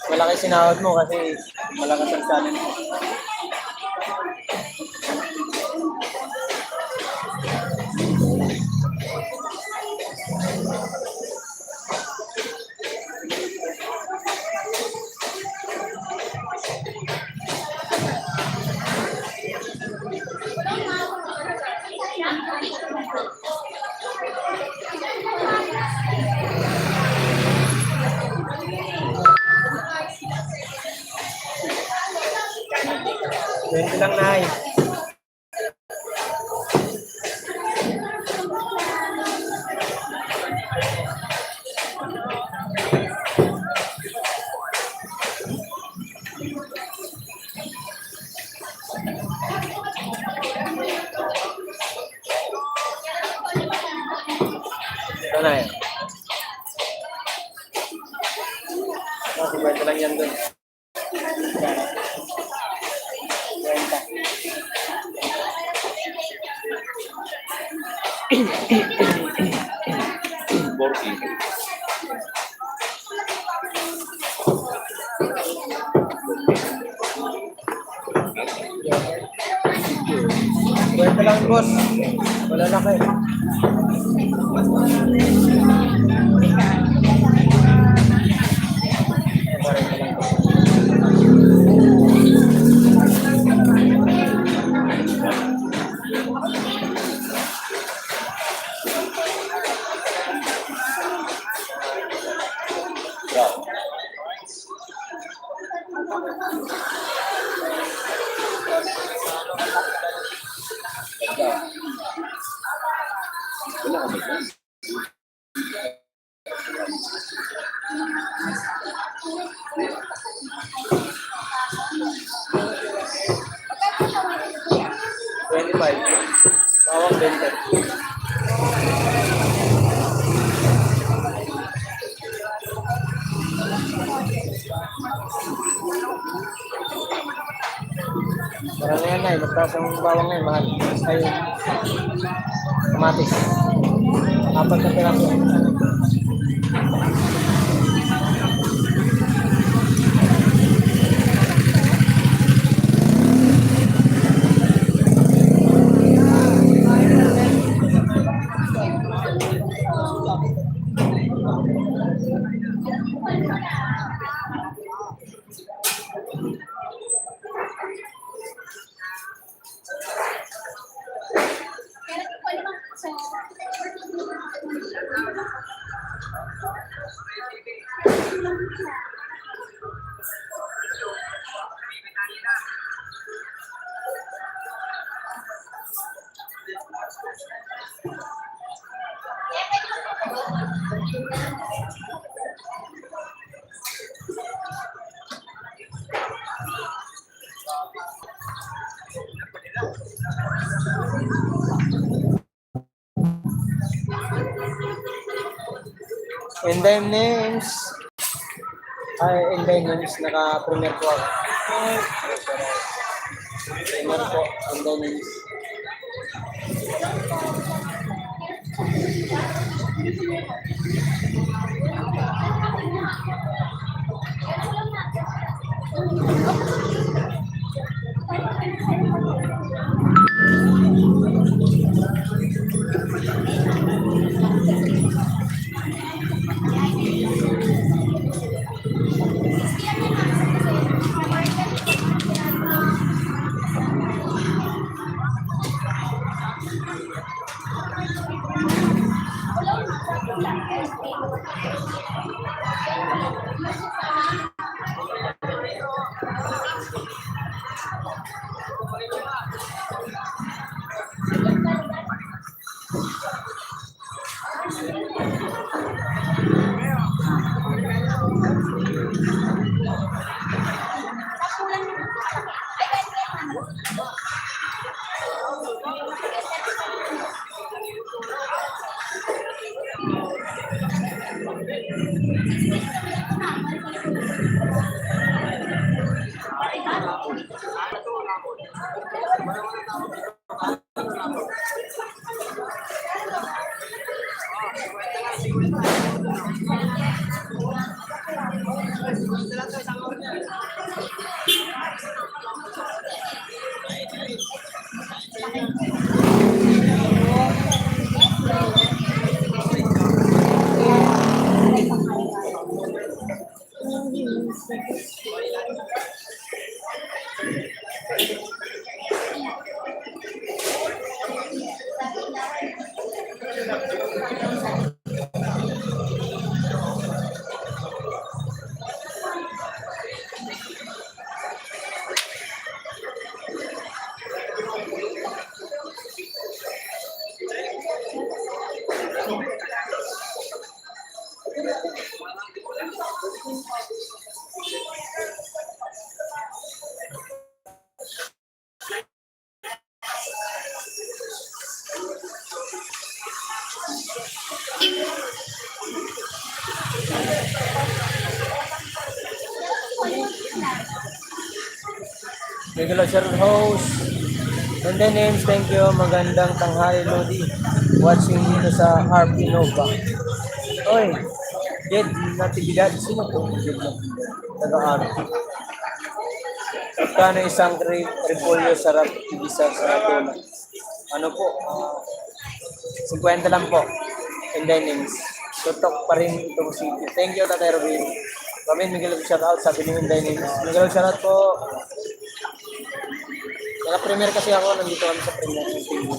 Malaki sinahod mo kasi malakas ang challenge mo. Ganito lang, Nay. Ito na yan. Ganito lang yan doon. Borky. Kwenta lang, boss. Wala na kayo. Bawang 20. Parang ngayon na, magtaas ang bawang ngayon, mahal. Ay, kamatis. 4 na piraso. And then names. And then names, naka-premier po ako. Premier po, and then names. Regular Sir Host. And then names, thank you. Magandang tanghali, Lodi. Watching dito sa Harp Innova. Oy, Jed Natividad. Sino po? Jed Natividad. Taga-ano. Kano isang repolyo sarap ibisa sa tuna? Ano po? 50 lang po. And then names. Tutok pa rin itong city. Thank you, Tatay Robin. Kami, Miguel, shout out. Sabi ni Inday names. Miguel, shout out po. Naka-premier kasi ako, nandito kami sa premier ng TV.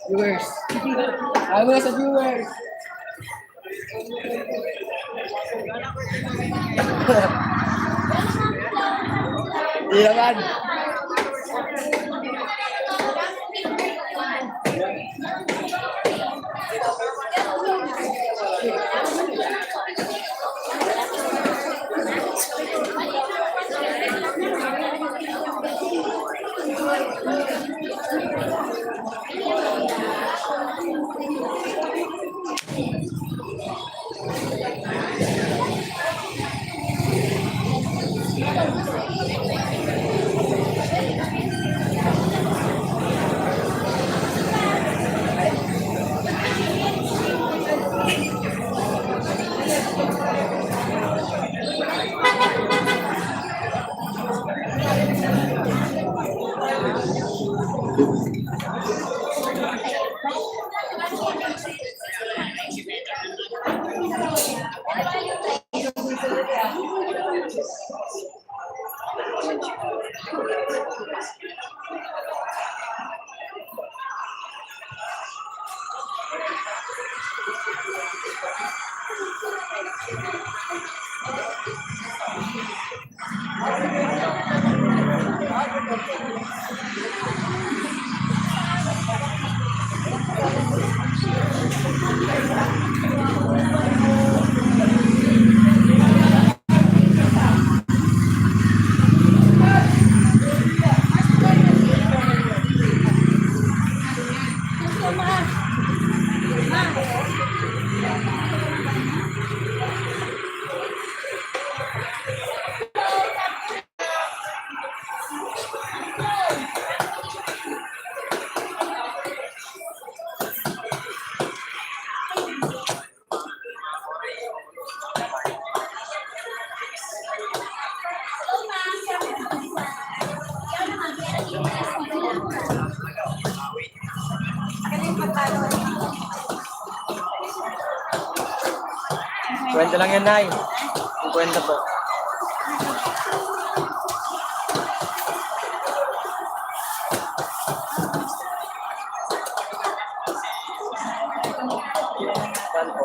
Viewers. Viewers sa viewers. Di naman. Kwenta lang yan, Nay. Kwenta po. Saan po?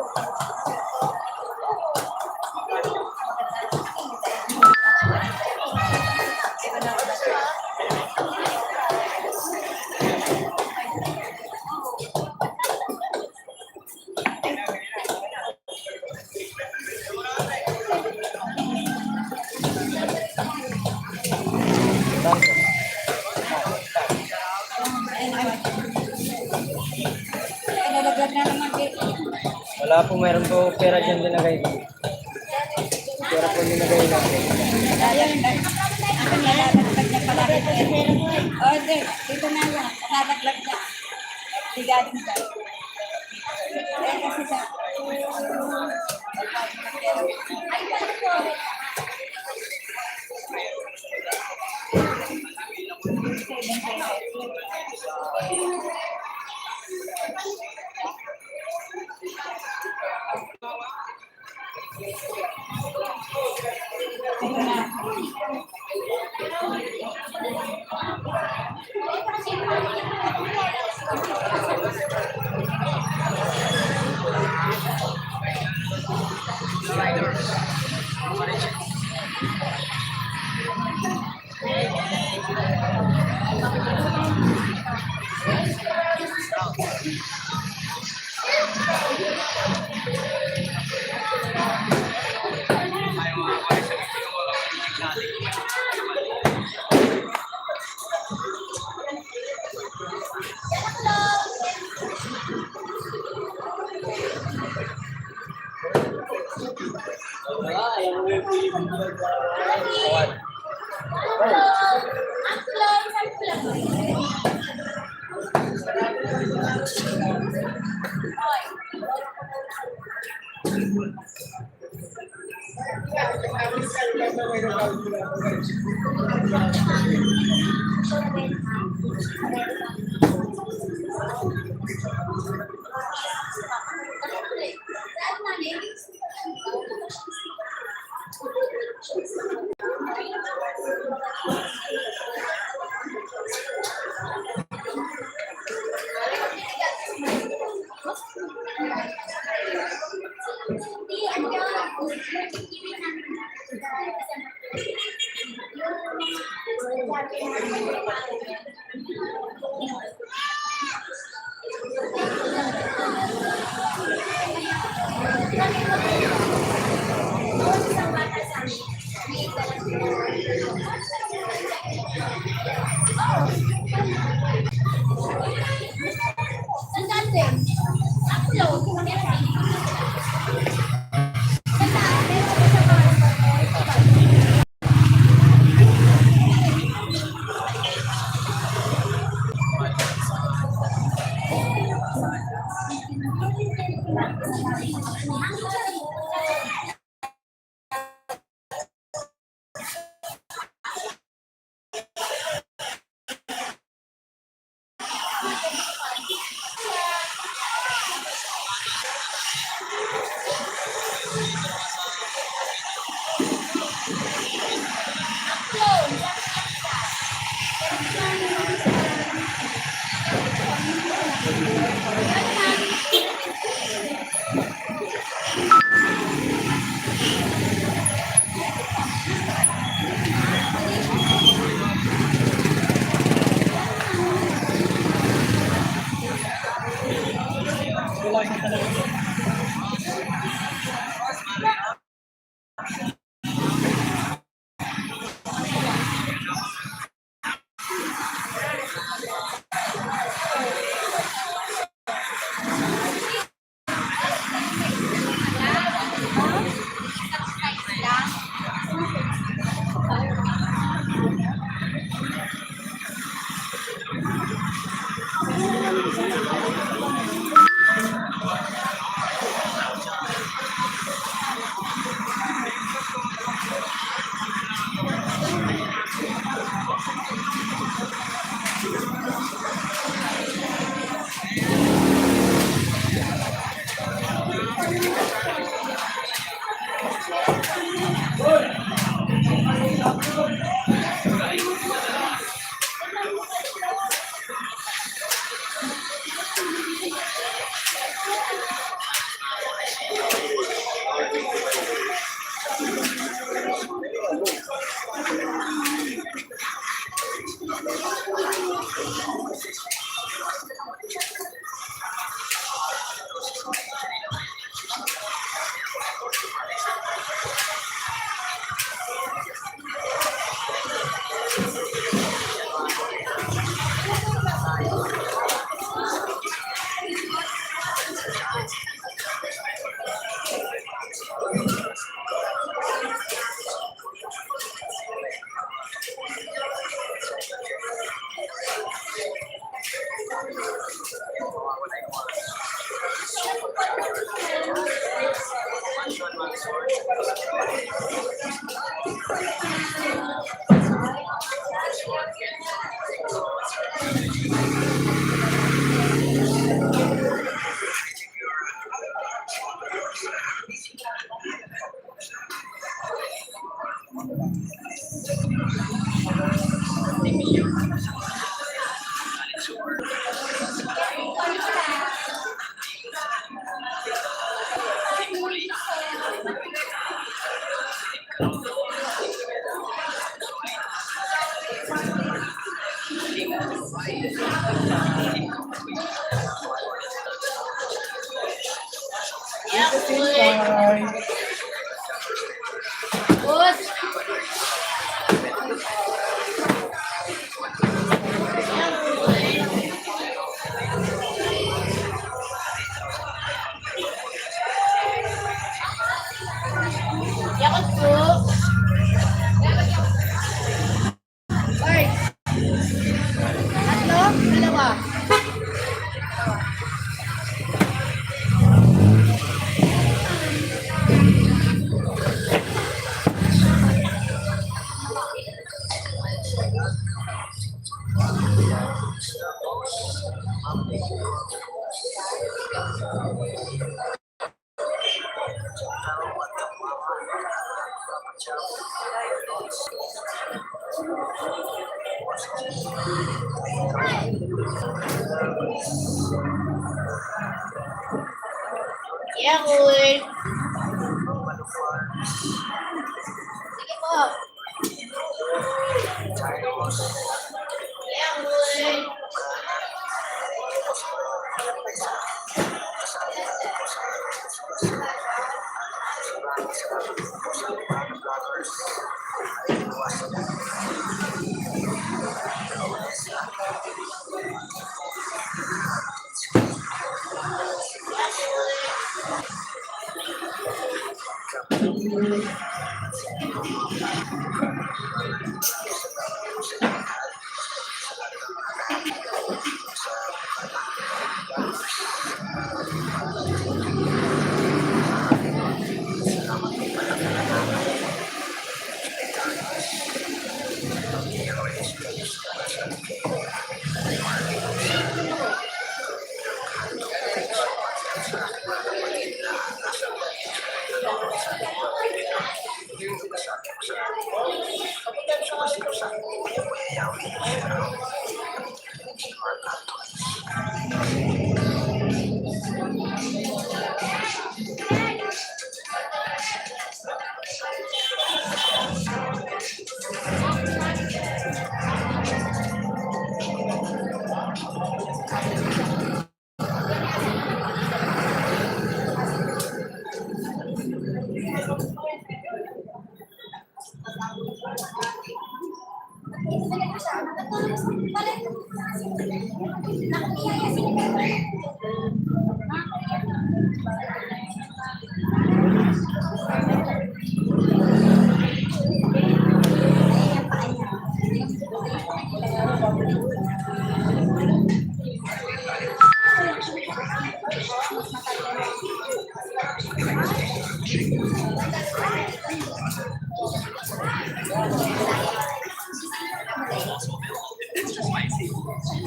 Saan po? Nalaglag na naman dito. Wala po, meron po pera dyan nilagay ko. Pera po nilagay natin. Ayun, ang nalalaglag niya pala. O, dito na lang. Nalalaglag niya. Di galing ka. Eh, kasi sa... Yakot po. Oy. Tatlo? Dalawa? Yakot. Sige po. Yakot.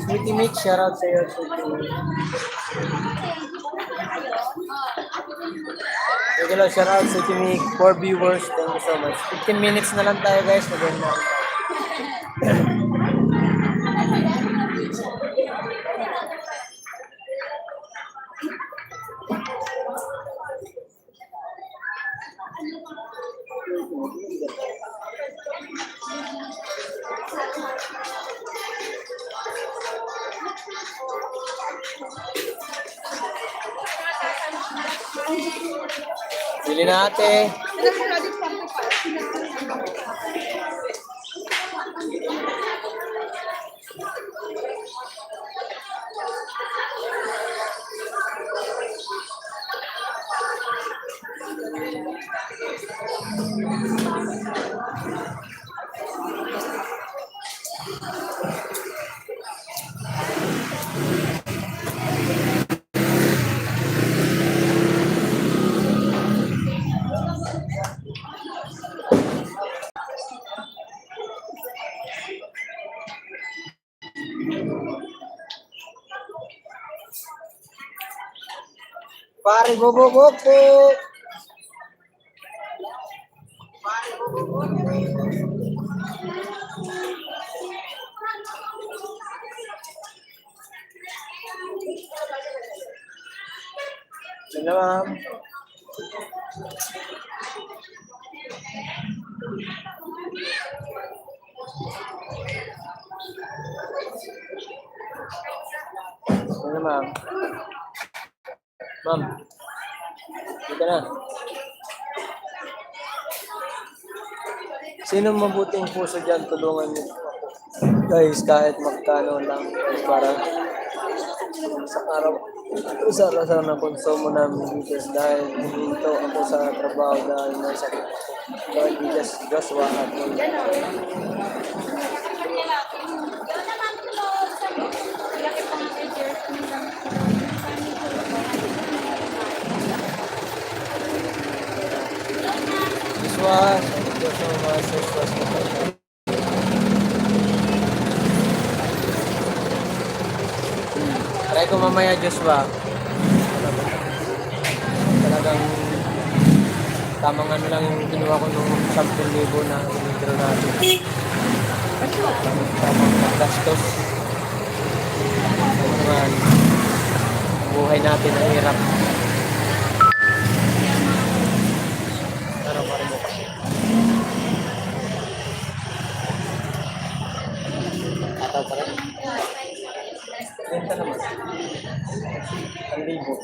Sweetie Mix, shoutout sa iyo. Sweetie Mix. Hello, shoutout Sweetie Mix. 4 viewers, thank you so much. 15 minutes na lang tayo guys, maganda. Bili na ate. Pare bubuk po. Ano ma'am? Ano ma'am? Ma'am, dito na. Sino mabuting puso dyan, tulungan niyo ako. Guys, kahit magkano lang para sa araw. Sa araw na konsumo namin dito dahil hininto ako sa trabaho dahil may sakit ako. Lord Jesus, Joshua at Joshua. Try ko mamaya, Joshua. Talagang tamang ano lang yung kinuha ko nung 10,000 na withdraw natin. Tamang gastos. Naman, buhay natin ang hirap. Araw-araw mo kasi. Ataw pa rin. Benta naman. 1,000.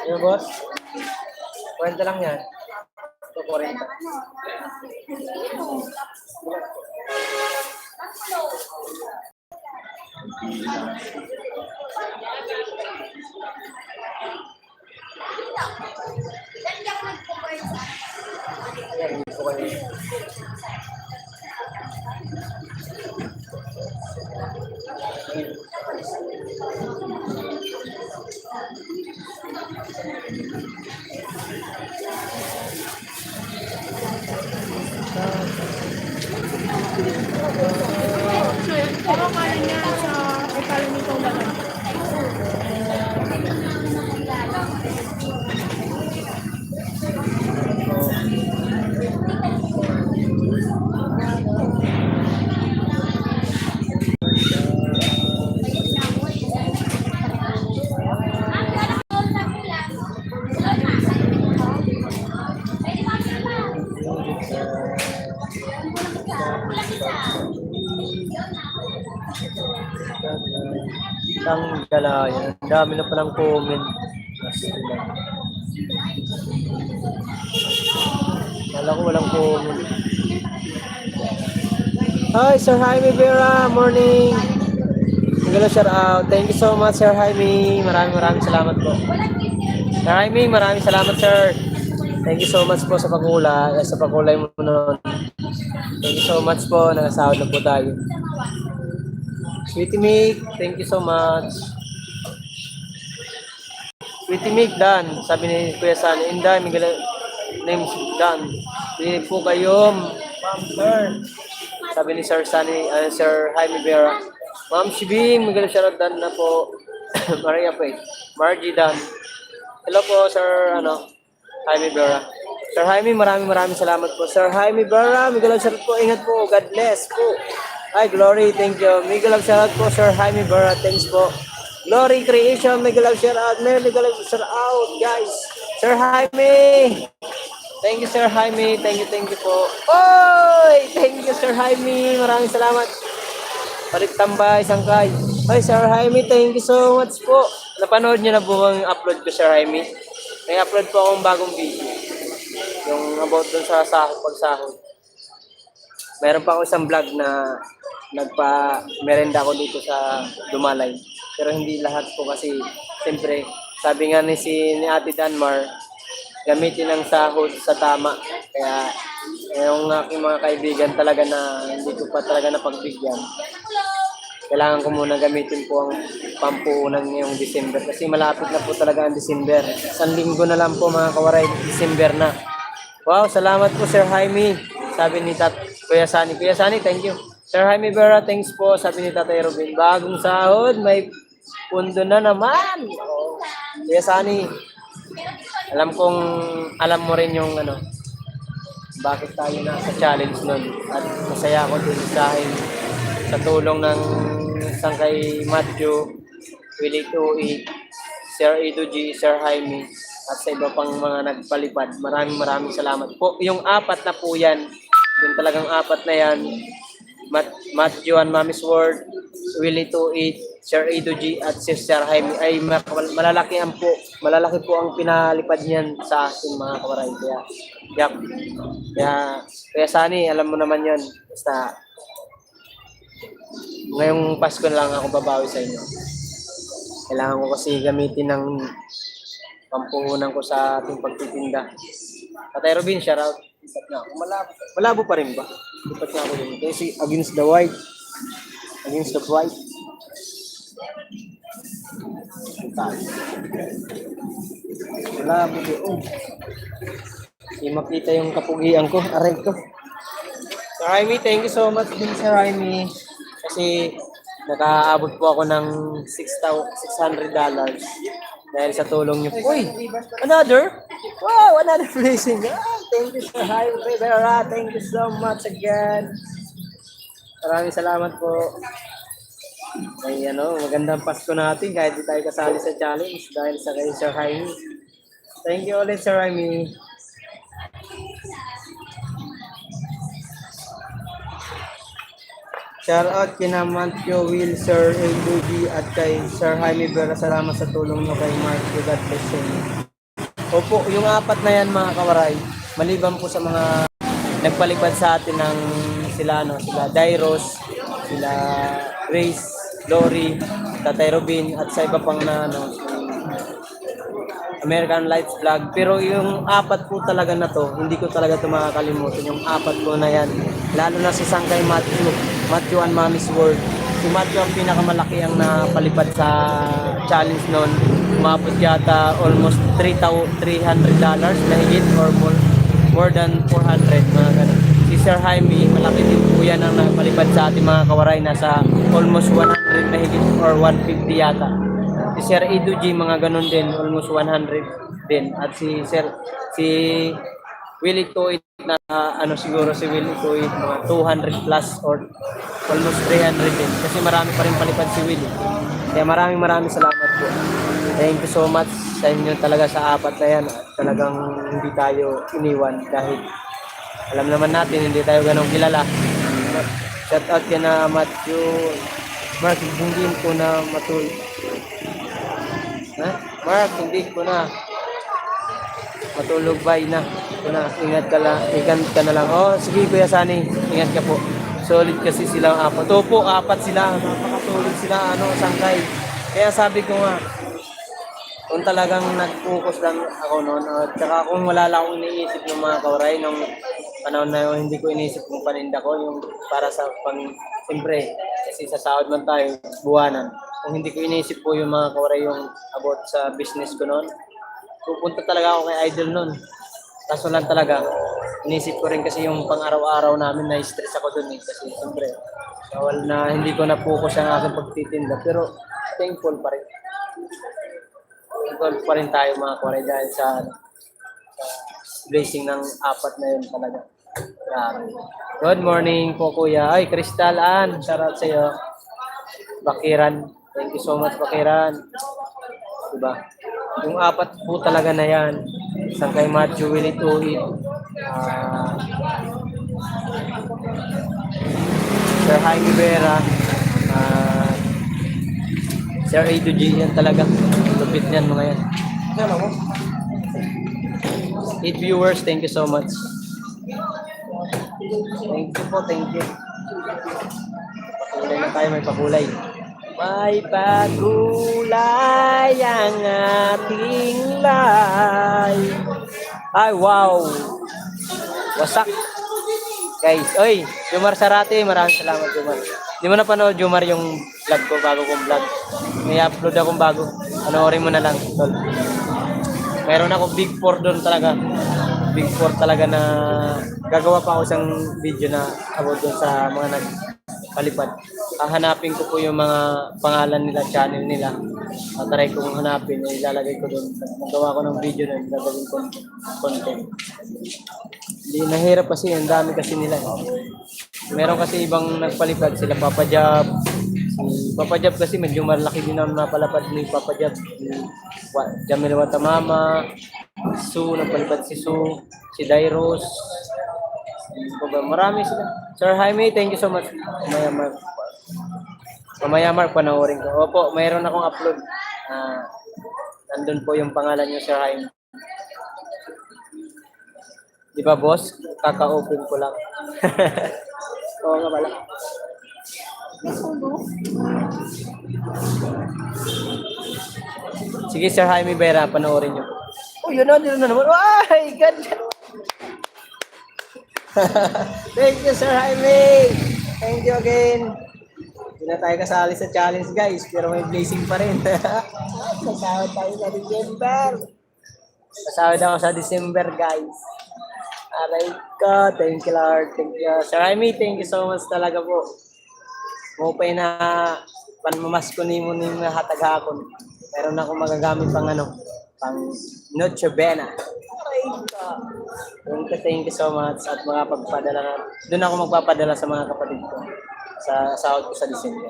Ano, boss? Kwenta lang yan. Ito, 40. Yan, hindi ko kayo. Ang galayan. Ang dami na palang comment. Kala ko walang comment. Hi, Sir Jaime Vera. Morning. Magala shout out. Thank you so much, Sir Jaime. Maraming salamat po. Sir Jaime, maraming salamat, sir. Thank you so much po sa pagkulay mo noon. Thank you so much po. Nakasahod na po tayo. Sweetie Mick, thank you so much. Sweetie Mick, Dan. Sabi ni Kuya San, Inday, may name Dan. Hindi po kayo, ma'am, sir. Sabi ni Sir Sunny, Sir Jaime Vera. Ma'am Shibing, may shoutout Dan na po. Maria po eh. Margie Dan. Hello po, Sir Jaime Vera. Sir Jaime, maraming salamat po. Sir Jaime Vera, may shoutout po. Ingat po. God bless po. Hi, Glory, thank you. Miguel shoutout po, Sir Jaime Vera. Thanks po. Glory Creation, Miguel shoutout. Miguel shoutout, guys. Sir Jaime. Thank you, Sir Jaime. Thank you po. Oy! Thank you, Sir Jaime. Maraming salamat. Palit tambay, sangkay. Hi, Sir Jaime. Thank you so much po. Napanood niyo na po ang upload ko, Sir Jaime? May upload po akong bagong video. Yung about dun sa pagsahod. Meron pa ako isang vlog na nagpa-merenda ako dito sa Dumalay. Pero hindi lahat po kasi, siyempre, sabi nga ni Ate Danmar, gamitin ang sahod sa tama. Kaya, yung aking mga kaibigan talaga na hindi ko pa talaga napagbigyan. Kailangan ko muna gamitin po ang pampuunan ngayong December. Kasi malapit na po talaga ang December. 1 linggo na lang po mga kawaray, December na. Wow, salamat po Sir Jaime. Sabi ni Kuya Sani. Kuya Sani, thank you. Sir Jaime Vera, thanks po. Sabi ni Tatay Robin, bagong sahod, may pundo na naman. Oh. Kuya Sani, alam mo rin yung bakit tayo na sa challenge nun. At masaya ako din sa tulong ng isang kay Matthew, Willie Tui, Sir Edo G, Sir Jaime, at sa iba pang mga nagpalipad. Maraming salamat po. Yung 4 na po yan, yung talagang 4 na yan, Matthew and Mommy's Word, Willie to Eat, Sir Edo G at si Sir Jaime ay malalaki po ang pinalipad niyan sa ating mga kawaray. Kaya, yap. Kaya Sunny, alam mo naman yon. Basta, ngayong Pasko na lang ako babawi sa inyo. Kailangan ko kasi gamitin ng pampuhunan ko sa ating pagtitinda. Tatay Robin, shout out. Isap na ako. Malabo pa rin ba? Lipat na ako din. Kasi against the white. Against the white. Malabo din. Oh. Hindi makita yung kapugian ko. Aray ko. Sir Jaime, thank you so much din Sir Jaime. Kasi nakaabot po ako ng $600 dahil sa tulong niyo. Uy! Another? Wow! Another blessing. Thank you Sir Jaime Rivera. Thank you so much again. Maraming salamat po. May magandang Pasko natin kahit di tayo kasali sa challenge dahil sa kay Sir Jaime. Thank you ulit Sir Jaime. Shout out kina Matthew Will, Sir Edoji at kay Sir Jaime Vera. Salamat sa tulong nyo kay Matthew. God bless you. Opo, yung apat na yan mga kawaray, maliban po sa mga nagpalipad sa atin ng sila Dairos, sila Grace, Lori, Tatay Robin at sa iba pang na American Lights Vlog. Pero yung apat po talaga na to, hindi ko talaga ito makakalimutan. Yung apat po na yan, lalo na si Sangkay Matthew and Mommy's World. Si Matthew ang pinakamalaki ang napalipad sa challenge noon. Umabot yata almost $300 na higit or more than 400 mga ganun. Si Sir Jaime, malaki din po yan ang napalipad sa ating mga kawaray. Nasa almost 100 na higit or 150 yata. Si Sir Edo G, mga ganun din, almost 100 din. At si Willie Toit na siguro si Willie Toit mga 200 plus or almost 300 din. Kasi marami pa rin palipad si Willie. Kaya maraming salamat po. Thank you so much sa inyo talaga sa apat na yan. At talagang hindi tayo iniwan dahil alam naman natin hindi tayo ganong kilala. Shout out kay na Matthew. Mark, hindi ko na Mark, hindi ko na matulog, bye na. Ingat ka na lang. Oh, sige Kuya Sunny, ingat ka po. Solid kasi silang apat. Opo, apat sila. Napakatulog sila, Sangkay. Kaya sabi ko nga, kung talagang nag-focus lang ako noon, at saka kung wala lang akong iniisip ng mga kawaray, nung panahon na yun, hindi ko iniisip kung paninda ko, yung para sa siyempre, kasi sa sahod man tayo, buwanan. Kung hindi ko iniisip po yung mga kawaray yung about sa business ko noon, pupunta talaga ako kay Idol noon. Kaso lang talaga, inisip ko rin kasi yung pang-araw-araw namin na stress ako dun kasi siyempre, bawal na hindi ko na-focus ang aking pagtitinda. Pero thankful pa rin. Thankful pa rin tayo mga kawaray dahil sa blessing ng apat na yun talaga. Grabe. Good morning po Kuya. Ay, Crystal Ann, shout out sa iyo. Bakiran. Thank you so much Bakiran. Diba? Yung apat po talaga na yan. Sangkay Matthew, Willie Toit, Sir Jaime Vera, Sir Edo G, yan talaga. Lupit niyan mga yan. 8 viewers, thank you so much. Thank you po, thank you. Pakulay na tayo, may pakulay. May pagulay ang ating life. Ay, wow. Wasak. Guys, oy, Jomar Sarate, maraming salamat Jomar. Di mo napanood Jomar yung vlog ko, bago kong vlog. May upload akong bago. Panoorin mo na lang, tol. Meron ako Big 4 doon talaga. Big 4 talaga na gagawa pa ako isang video na about doon sa mga nagpalipad. Hanapin ko po yung mga pangalan nila, channel nila. Try kong hanapin, ilalagay ko doon. Magawa ko ng video na gagawin ko content. Hindi nahirap kasi, ang dami kasi nila. Meron kasi ibang nagpalipad sila, Papa Job. Si Papa Job kasi medyo malaki din ang napalapad ni Papa Job. Jamil Watamama, Sue, nagpalipad si Sue, si Dairos. Marami sila. Sir Jaime, thank you so much. Mamaya Mark, panoorin ko. Opo, mayroon akong upload. Nandun po yung pangalan niyo, Sir Jaime. Di ba, boss? Kaka-open ko lang. Oo nga pala. Sige, Sir Jaime Vera, panoorin niyo. Oh, yun na naman. Ay, ganda. Thank you, Sir Jaime. Thank you again. Hindi na tayo kasali sa challenge, guys. Pero may blessing pa rin. Sasahod tayo sa December. Sasahod ako sa December, guys. Aray ko. Thank you, Lord. Thank you. Sir Jaime, thank you so much talaga po. Mupay na panmamasko ni mo ni hatag hapon. Meron ako magagamit pang pang Noche Buena. Aray ko. Thank you so much at mga pagpadala na. Doon ako magpapadala sa mga kapatid ko sa sahod ko sa December.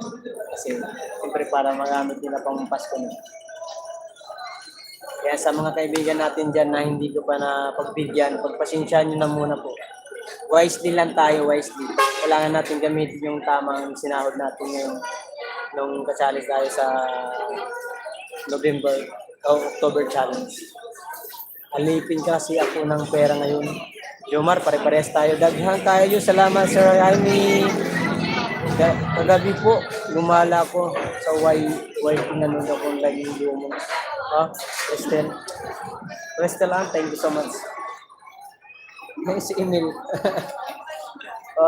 Kasi siyempre para magamit nila pang Pasko na. Kaya sa mga kaibigan natin dyan na hindi ko pa na pagbigyan, pagpasensyahan nyo na muna po. Wisely lang tayo, wisely. Kailangan natin gamitin yung tamang sinahod natin ngayon nung kasali tayo sa November o October challenge. Alipin kasi ako ng pera ngayon. Jomar, pare-pares tayo. Daghan tayo. Salamat, Sir Jaime. Kagabi po, lumala ko sa nanood ako ng laging lumo. Cristel, thank you so much. Si Emil.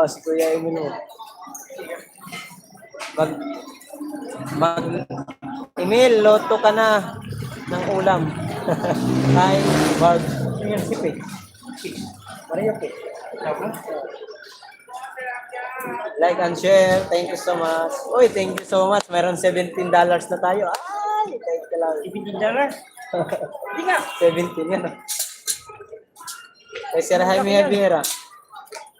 Si Kuya Emil. Emil, loto ka na ng ulam. Hi, Barb. Tingnan si Pe. Maria Pe. Like and share. Thank you so much. Uy, thank you so much. Meron $17 na tayo. Ay, thank you lang. $17? Hindi nga. 17 yan. Kay Sir Jaime Herrera.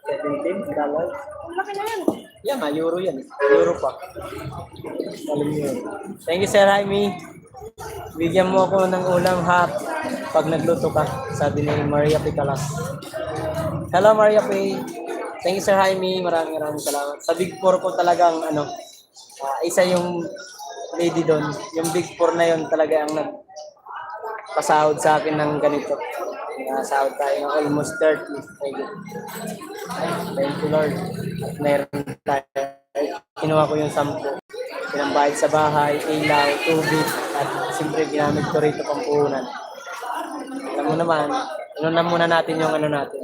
$17. Ang laki na yan. Yan, euro yan. Euro pa. Alam niyo. Thank you, Sir Jaime. Bigyan mo ako ng ulam ha pag nagluto ka, sabi ni Maria Picalas. Hello, Maria P. Thank you, Sir Jaime. Maraming salamat. Sa Big 4 ko talagang isa yung lady doon. Yung Big 4 na yun talaga ang nagpasahod sa akin ng ganito. Sahod tayo ng almost 30. Thank you, Lord. At meron tayo. Kinuha ko yung 10. Pinambayad sa bahay, ilaw, tubig, at siyempre ginamit ko rito pang puhunan. Alam mo naman, muna natin yung natin.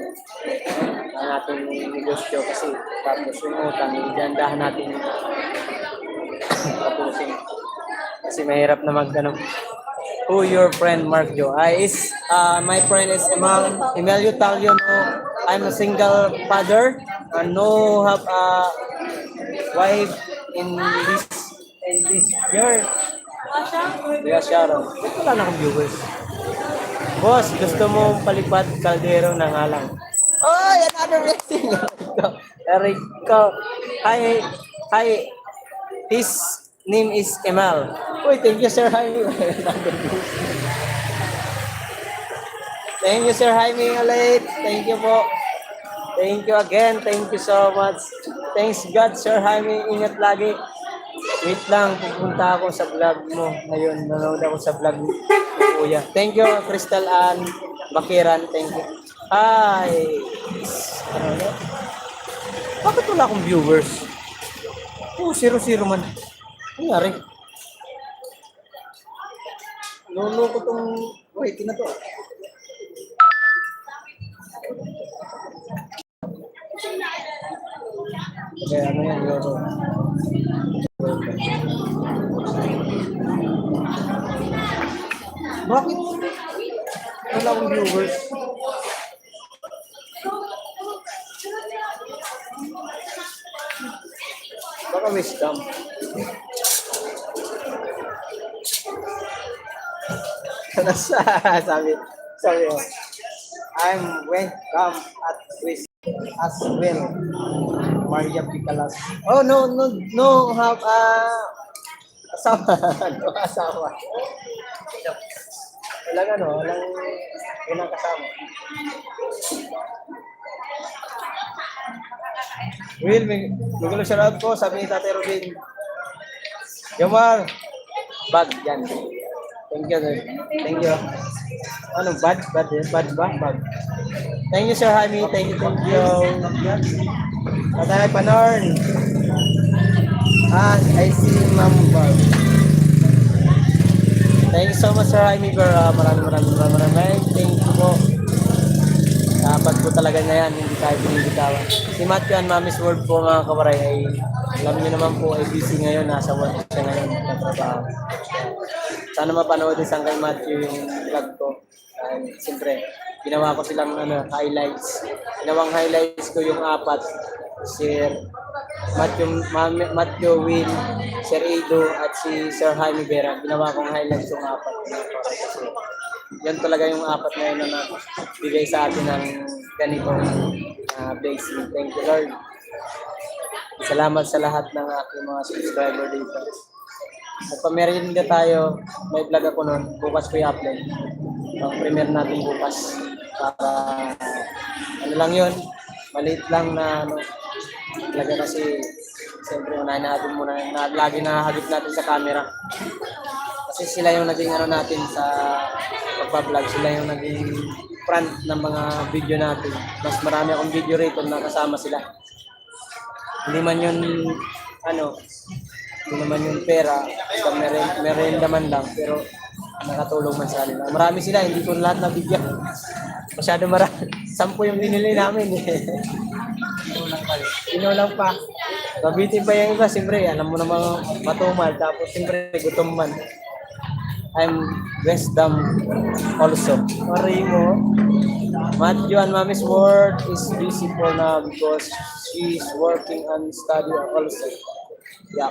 Natin negosyo kasi tapos yung utang, ijandahan natin tapusin. Kasi mahirap na Who your friend, Mark Jo? My friend is Emelio Talio. I'm a single father. No have a wife in this year. Yes, Sharon. Wala na akong viewers. Boss, gusto mo palipad kaldero ng halang? Oh, another blessing. Erico. Hi. His name is Emal. Uy, thank you, Sir Jaime. Thank you, Sir Jaime ulit. Thank you po. Thank you again. Thank you so much. Thanks God, Sir Jaime. Ingat lagi. Wait lang, pupunta ako sa vlog mo. Ngayon, nanonood ako sa vlog ni Kuya. Thank you, Crystal Ann Bakiran. Thank you. Hi. Bakit wala akong viewers? 0 man. Nangyari? Lolo ko tong... Wait, na to. Okay, ano yan, lolo? Bakit? Wala akong viewers. Baka may scam. sabi ko, I'm welcome at risk as well. Maria Picalas. Oh, no, have asawa. No, asawa. Walang kasama. Will, may gulo shout out ko, sabi ni Tate Robin. Jomar! Bag, yan. Thank you, sir. Thank you. Ano, bad? Bad yun? Bad ba? Bag. Thank you, Sir Jaime. Thank you, thank you. Patay, Panorn. I see Ma'am Bag. Thank you so much, Sir Jaime, for maraming. Thank you po. Dapat po talaga na yan, hindi tayo binibitawan. Si Matthew and Mami's World po mga kawaray ay alam niyo naman po ay busy ngayon, nasa work siya ngayon nagtatrabaho. Sana mapanood din saan kay Matthew yung vlog ko. Siyempre, ginawa ko silang highlights. Ginawang highlights ko yung 4. Sir Matthew Will, Sir Edo, at si Sir Jaime Vera. Ginawa kong highlights yung 4. Kasi yan talaga yung 4 na yun na bigay sa atin ng ganitong blessing. Thank you, Lord. Salamat sa lahat ng aking mga subscriber dito. Magpa-merienda tayo. May vlog ako nun. Bukas ko i-upload. Pang-premiere natin bukas. Para ano lang yun. Maliit lang na talaga kasi siyempre unahin natin muna. Lagi nahagip natin sa camera. Kasi sila yung naging natin sa pagbablog, sila yung naging front ng mga video natin. Mas marami akong video rito na kasama sila. Hindi man yun, hindi naman yung pera, merenda man lang, pero nakatulong man sa kanila. Marami sila, hindi ko lahat nabigyan. Masyado marami. 10 yung binili namin. Lang pa. Mabitin pa yung iba, siyempre, alam mo namang matumal, tapos siyempre, gutom man. I'm wisdom also. Sorry mo. Matthew and Mommy's World is busy for now because she's working and study also. Yeah.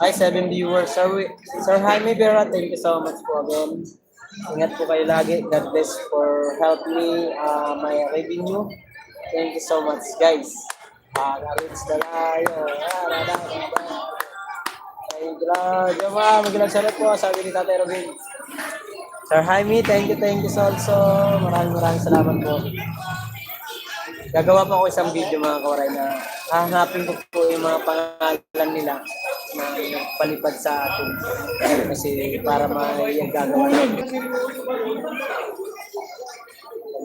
Hi, 7 viewers. Sir Jaime Vera, thank you so much po again. Ingat po kayo lagi. God bless for help me my revenue. Thank you so much, guys. Reach na tayo. Magandang salat po, sabi ni Tatay Robin. Sir Jaime, thank you also. Maraming salamat po. Gagawa pa ako isang video mga kawaray na hahanapin ko po yung mga pangalan nila na palipad sa atin. Kasi para gagawa natin.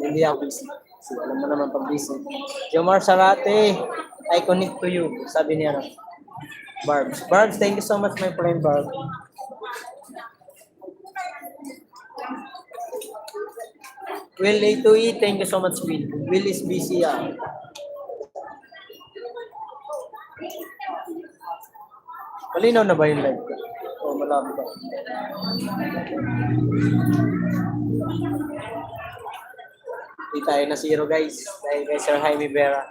Hindi ako busy. Kasi alam mo naman pag busy. Jomar Sarate, I connect to you. Sabi niya Barbs. Barbs, thank you so much, my friend Barb. Will A2E, thank you so much, Will. Will is busy, Malinaw na ba yung live ko? O, malabo ba? Hindi tayo na zero, guys. Dahil kay Sir Jaime Vera.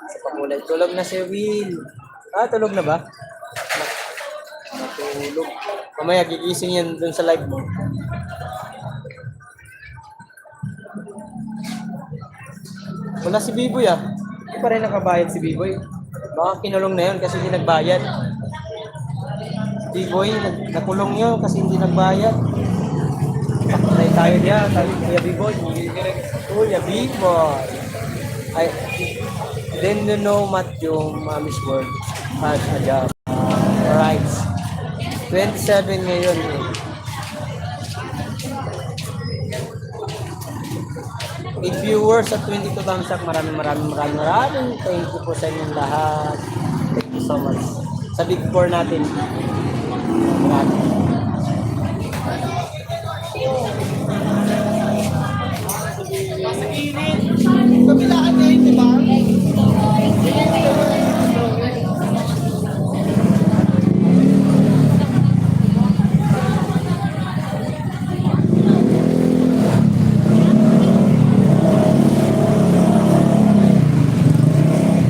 Sa pakulay. Tulog na si Will. Tulog na ba? Natulog. Mamaya gigising yan dun sa live mo. Wala si Biboy Hindi pa rin nakabayad si Biboy. Baka kinulong na yun kasi hindi nagbayad. Si Biboy, nakulong yun kasi hindi nagbayad. Patay tayo niya. Kuya Biboy. Kuya Biboy. Then you know Matthew, Mommy's World has a job. Alright. 27 ngayon. 8 viewers at 22 thumbs up. Maraming. Thank you po sa inyong lahat. Thank you so much. Sa Big 4 natin. Maraming. Kabilaan na yun, di ba?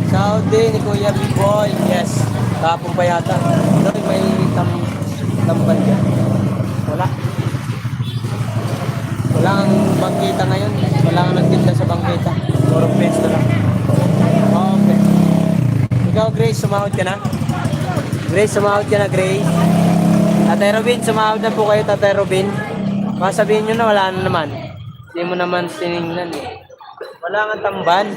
Saudi ni Kuya B-Boy. Yes. Kapong pa yata. May tamban dyan. Wala ang bangkita ngayon. Wala ang nagtinda sa bangkita. Puro pesto lang. Okay. Ikaw, Grace, sumahod ka na? Grace, sumahod ka na, Grace? Tatay Robin, sumahod na po kayo, Tatay Robin. Masabihin nyo na, wala na naman. Hindi mo naman tinignan eh. Wala nga tamban.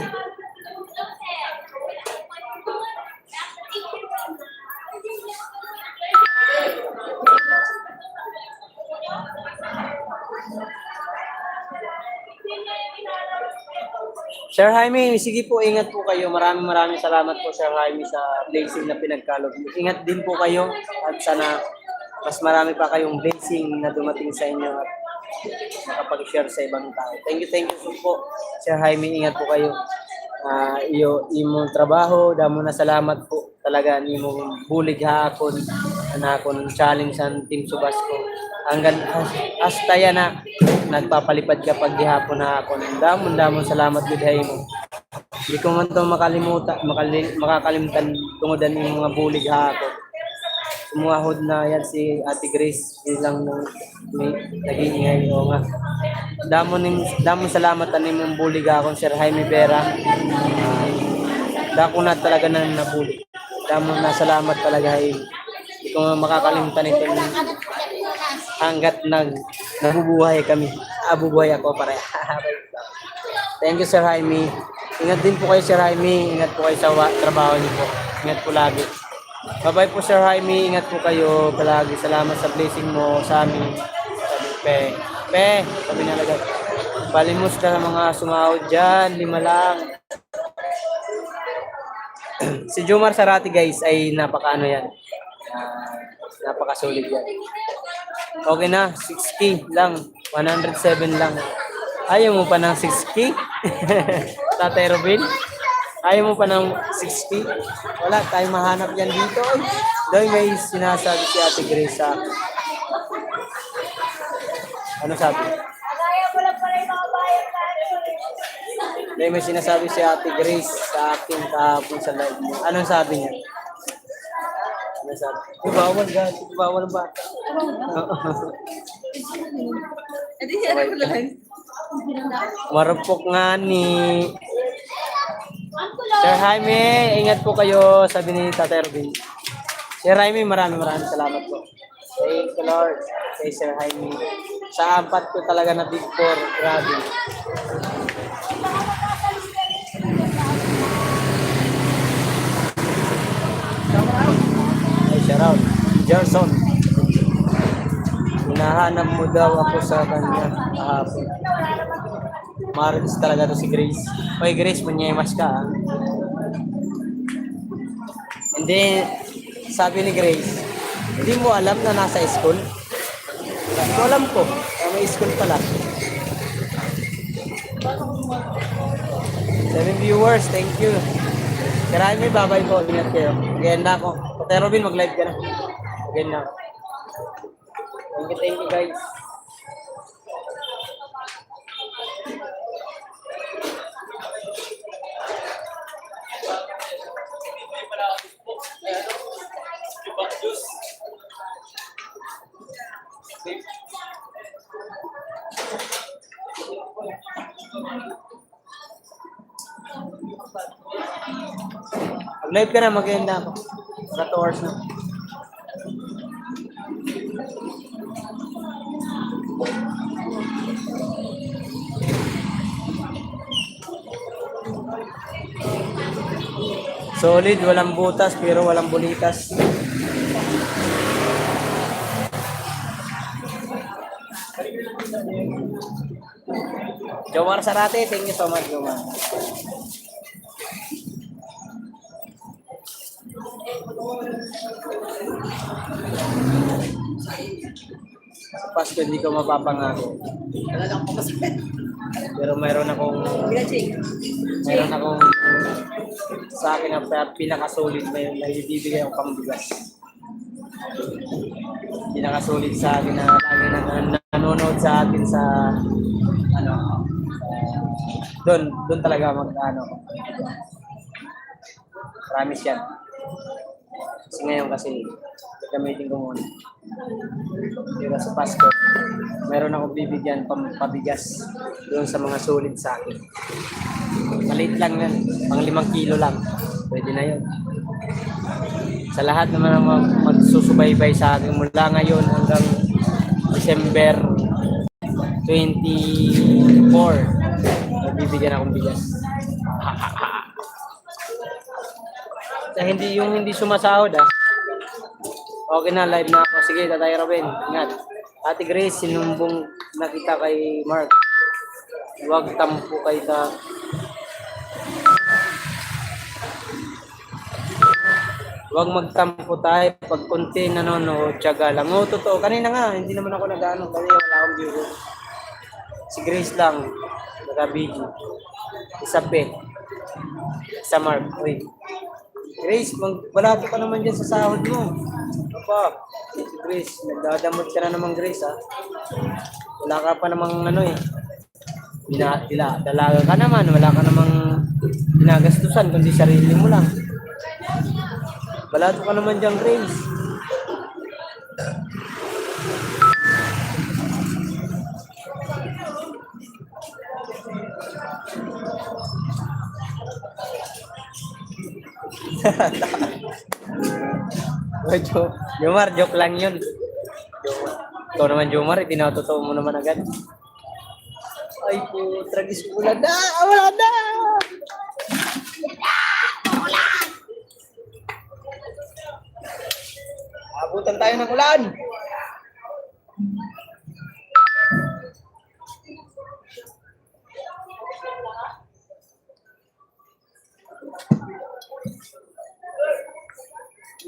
Sir Jaime, sige po, ingat po kayo. Maraming salamat po, Sir Jaime, sa blessing na pinagkaloob niyo. Ingat din po kayo at sana mas marami pa kayong blessing na dumating sa inyo at makapag-share sa ibang tao. Thank you so po, Sir Jaime. Ingat po kayo. Imong trabaho, damo na salamat po talaga ni mong bulig hapon na akong challenge ang Team Subasco. Hanggang hasta yan na nagpapalipad ka pag gihapon na ako. Damon salamat gud mo. Hindi ko man to makakalimutan tungodan yung mga bulig hapon. Sumuahod na yan si Ate Grace bilang naging ingay o nga. Damon salamat ani mong bulig akong Sir Jaime Vera. Dako na talaga na nabulig. Damon na salamat talaga hindi ko makakalimutan ito hanggat nabubuhay kami. Bubuhay ako para. Thank you, Sir Jaime. Ingat din po kayo, Sir Jaime. Ingat po kayo sa trabaho niyo po. Ingat po lagi. Bye-bye po, Sir Jaime. Ingat po kayo palagi. Salamat sa blessing mo sa amin. Sabi, sabi niya agad. Palimos ka sa mga sumahod dyan. 5 lang. Si Jomar Sarati, guys, ay napakaano yan. Napakasulit yan. Okay na, 60 lang. 107 lang. Ayaw mo pa ng 60? Tatay Robin? Ayaw mo pa ng 60? Wala, tayo mahanap yan dito. Doy, may sinasabi si Ate Grace sa akin. Ano sabi? Doy, may sinasabi si Ate Grace sa akin kahapon sa live mo. Anong sabi niya? Ano sabi? Bawal guys, bawal ba? Hindi siya na lang. Marupok nga ni Sir Jaime, ingat po kayo, sabi ni Tatay Robin. Sir Jaime, maraming salamat po. Thank you, Lord. Kay Sir Jaime. Sa 4 ko talaga na Big 4. Grabe. Ay, shout out. Gerson. Hinahanap mo daw ako sa kanya kahapon. Marites talaga to si Grace. Oy Grace, manyemas ka. Hindi, sabi ni Grace, hindi mo alam na nasa school? Hindi ko alam ko. May school pala. 7 viewers, thank you. Karami, babay po. Ingat kayo. Maganda ako. Tatay Robin, mag-live ka na. Maganda ako. Thank you guys. Mag-live ka na, maganda ako. Para 2 hours na. Solid, walang butas pero walang bulitas. Jomar Sarate, thank you so much, Jomar. Sa Pasko hindi ko mapapangako. Wala lang po kasi. Pero mayroon akong sa akin na pinakasulit na yun na ibibigay ang pambigas. Pinakasulit sa akin na lagi na nanonood sa akin sa doon talaga promise yan. Kasi ngayon gagamitin ko muna. Diba sa Pasko, meron akong bibigyan pabigas doon sa mga sulit sa akin. Maliit lang yan, pang 5 kilo lang. Pwede na yun. Sa lahat naman ang magsusubaybay sa akin mula ngayon hanggang December 24, bibigyan akong bigas. Sa hindi sumasahod Okay na, live na ako. Sige, Tatay Robin. Ingat. Ate Grace, sinumbong nakita kay Mark. Huwag tampo kay Huwag magtampo tayo pag konti nanonood, tiyaga lang. Oo, totoo. Kanina nga, hindi naman ako nag-ano. Kanina wala akong viewer. Si Grace lang. Nag-video. Isa Pe. Isa Mark. Uy. Grace, balato ka naman dyan sa sahod mo. Apa, si Grace, nagdadamot ka na naman Grace ha. Wala ka pa namang ano eh. Dalaga ka naman, wala ka namang ginagastusan kundi sarili mo lang. Balato ka naman dyan, Grace. Jomar, joke lang yun. Jomar. Ikaw naman, Jomar, itinatotoo mo naman agad. Ay po, tragis ulan na! Wala na! Abutan tayo ng ulan!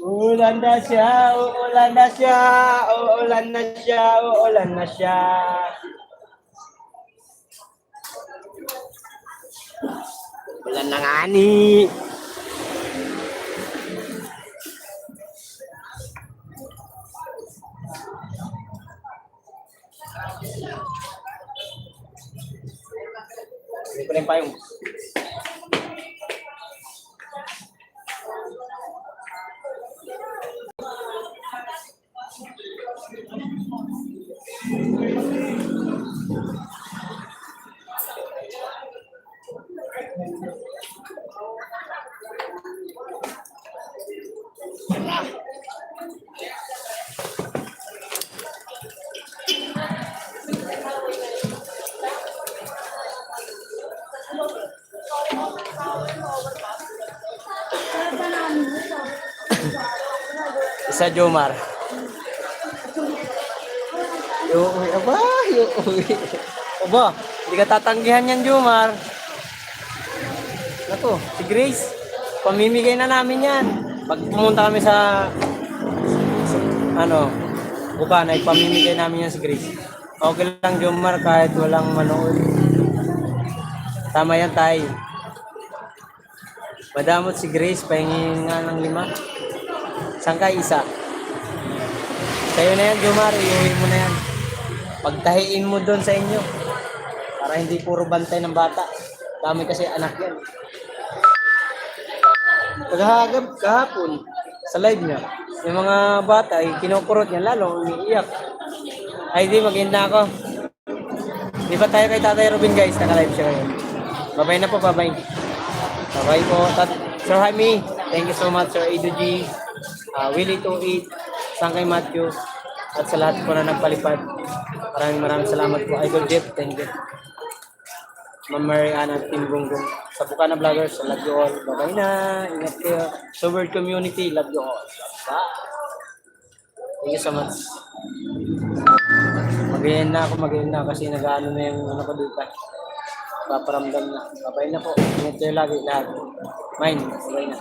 Uulan na siya, uulan na siya, uulan na siya, uulan na siya. Ulan na nga ni. Hindi ko rin payong. Isa Jomar. Yuuwi, aba, yuuwi. Aba, hindi ka tatanggihan yan, Jomar. Naku, si Grace, pamimigay na namin yan. Pag pumunta kami sa Bukanay, pamimigay namin yan si Grace. Okay lang, Jomar, kahit walang manood. Tama yan, tay. Madamot si Grace, pahingin nga ng 5. Saan ka isa? Sa'yo na yan, Jomar. Iuwi mo na yan. Pagtahiin mo doon sa inyo. Para hindi puro bantay ng bata. Dami kasi anak yan. Kahapon, sa live niya, yung mga bata, kinukurot niya, lalo umiiyak. Ay, di, mag-end ako. Di ba tayo kay Tatay Robin, guys? Naka-live siya ngayon. Bye-bye na po, bye-bye. Bye-bye po. Sir Jaime, thank you so much, Sir Edu G. Willie 28, Sangkay Matthew, at sa lahat po na nagpalipad. Maraming salamat po. Idol Jeff, thank you. Ma'am Mary Ann at Team Gunggong. Sa Bukana Vloggers, love you all. Bye-bye na. Ingat kayo. Sa World Community, love you all. Bye. Thank you so much. Mag-iin na kasi nag-ano na yung ano ko dito. Paparamdam na. Bye-bye na po. Ingat kayo lagi lahat. Mine, bye na.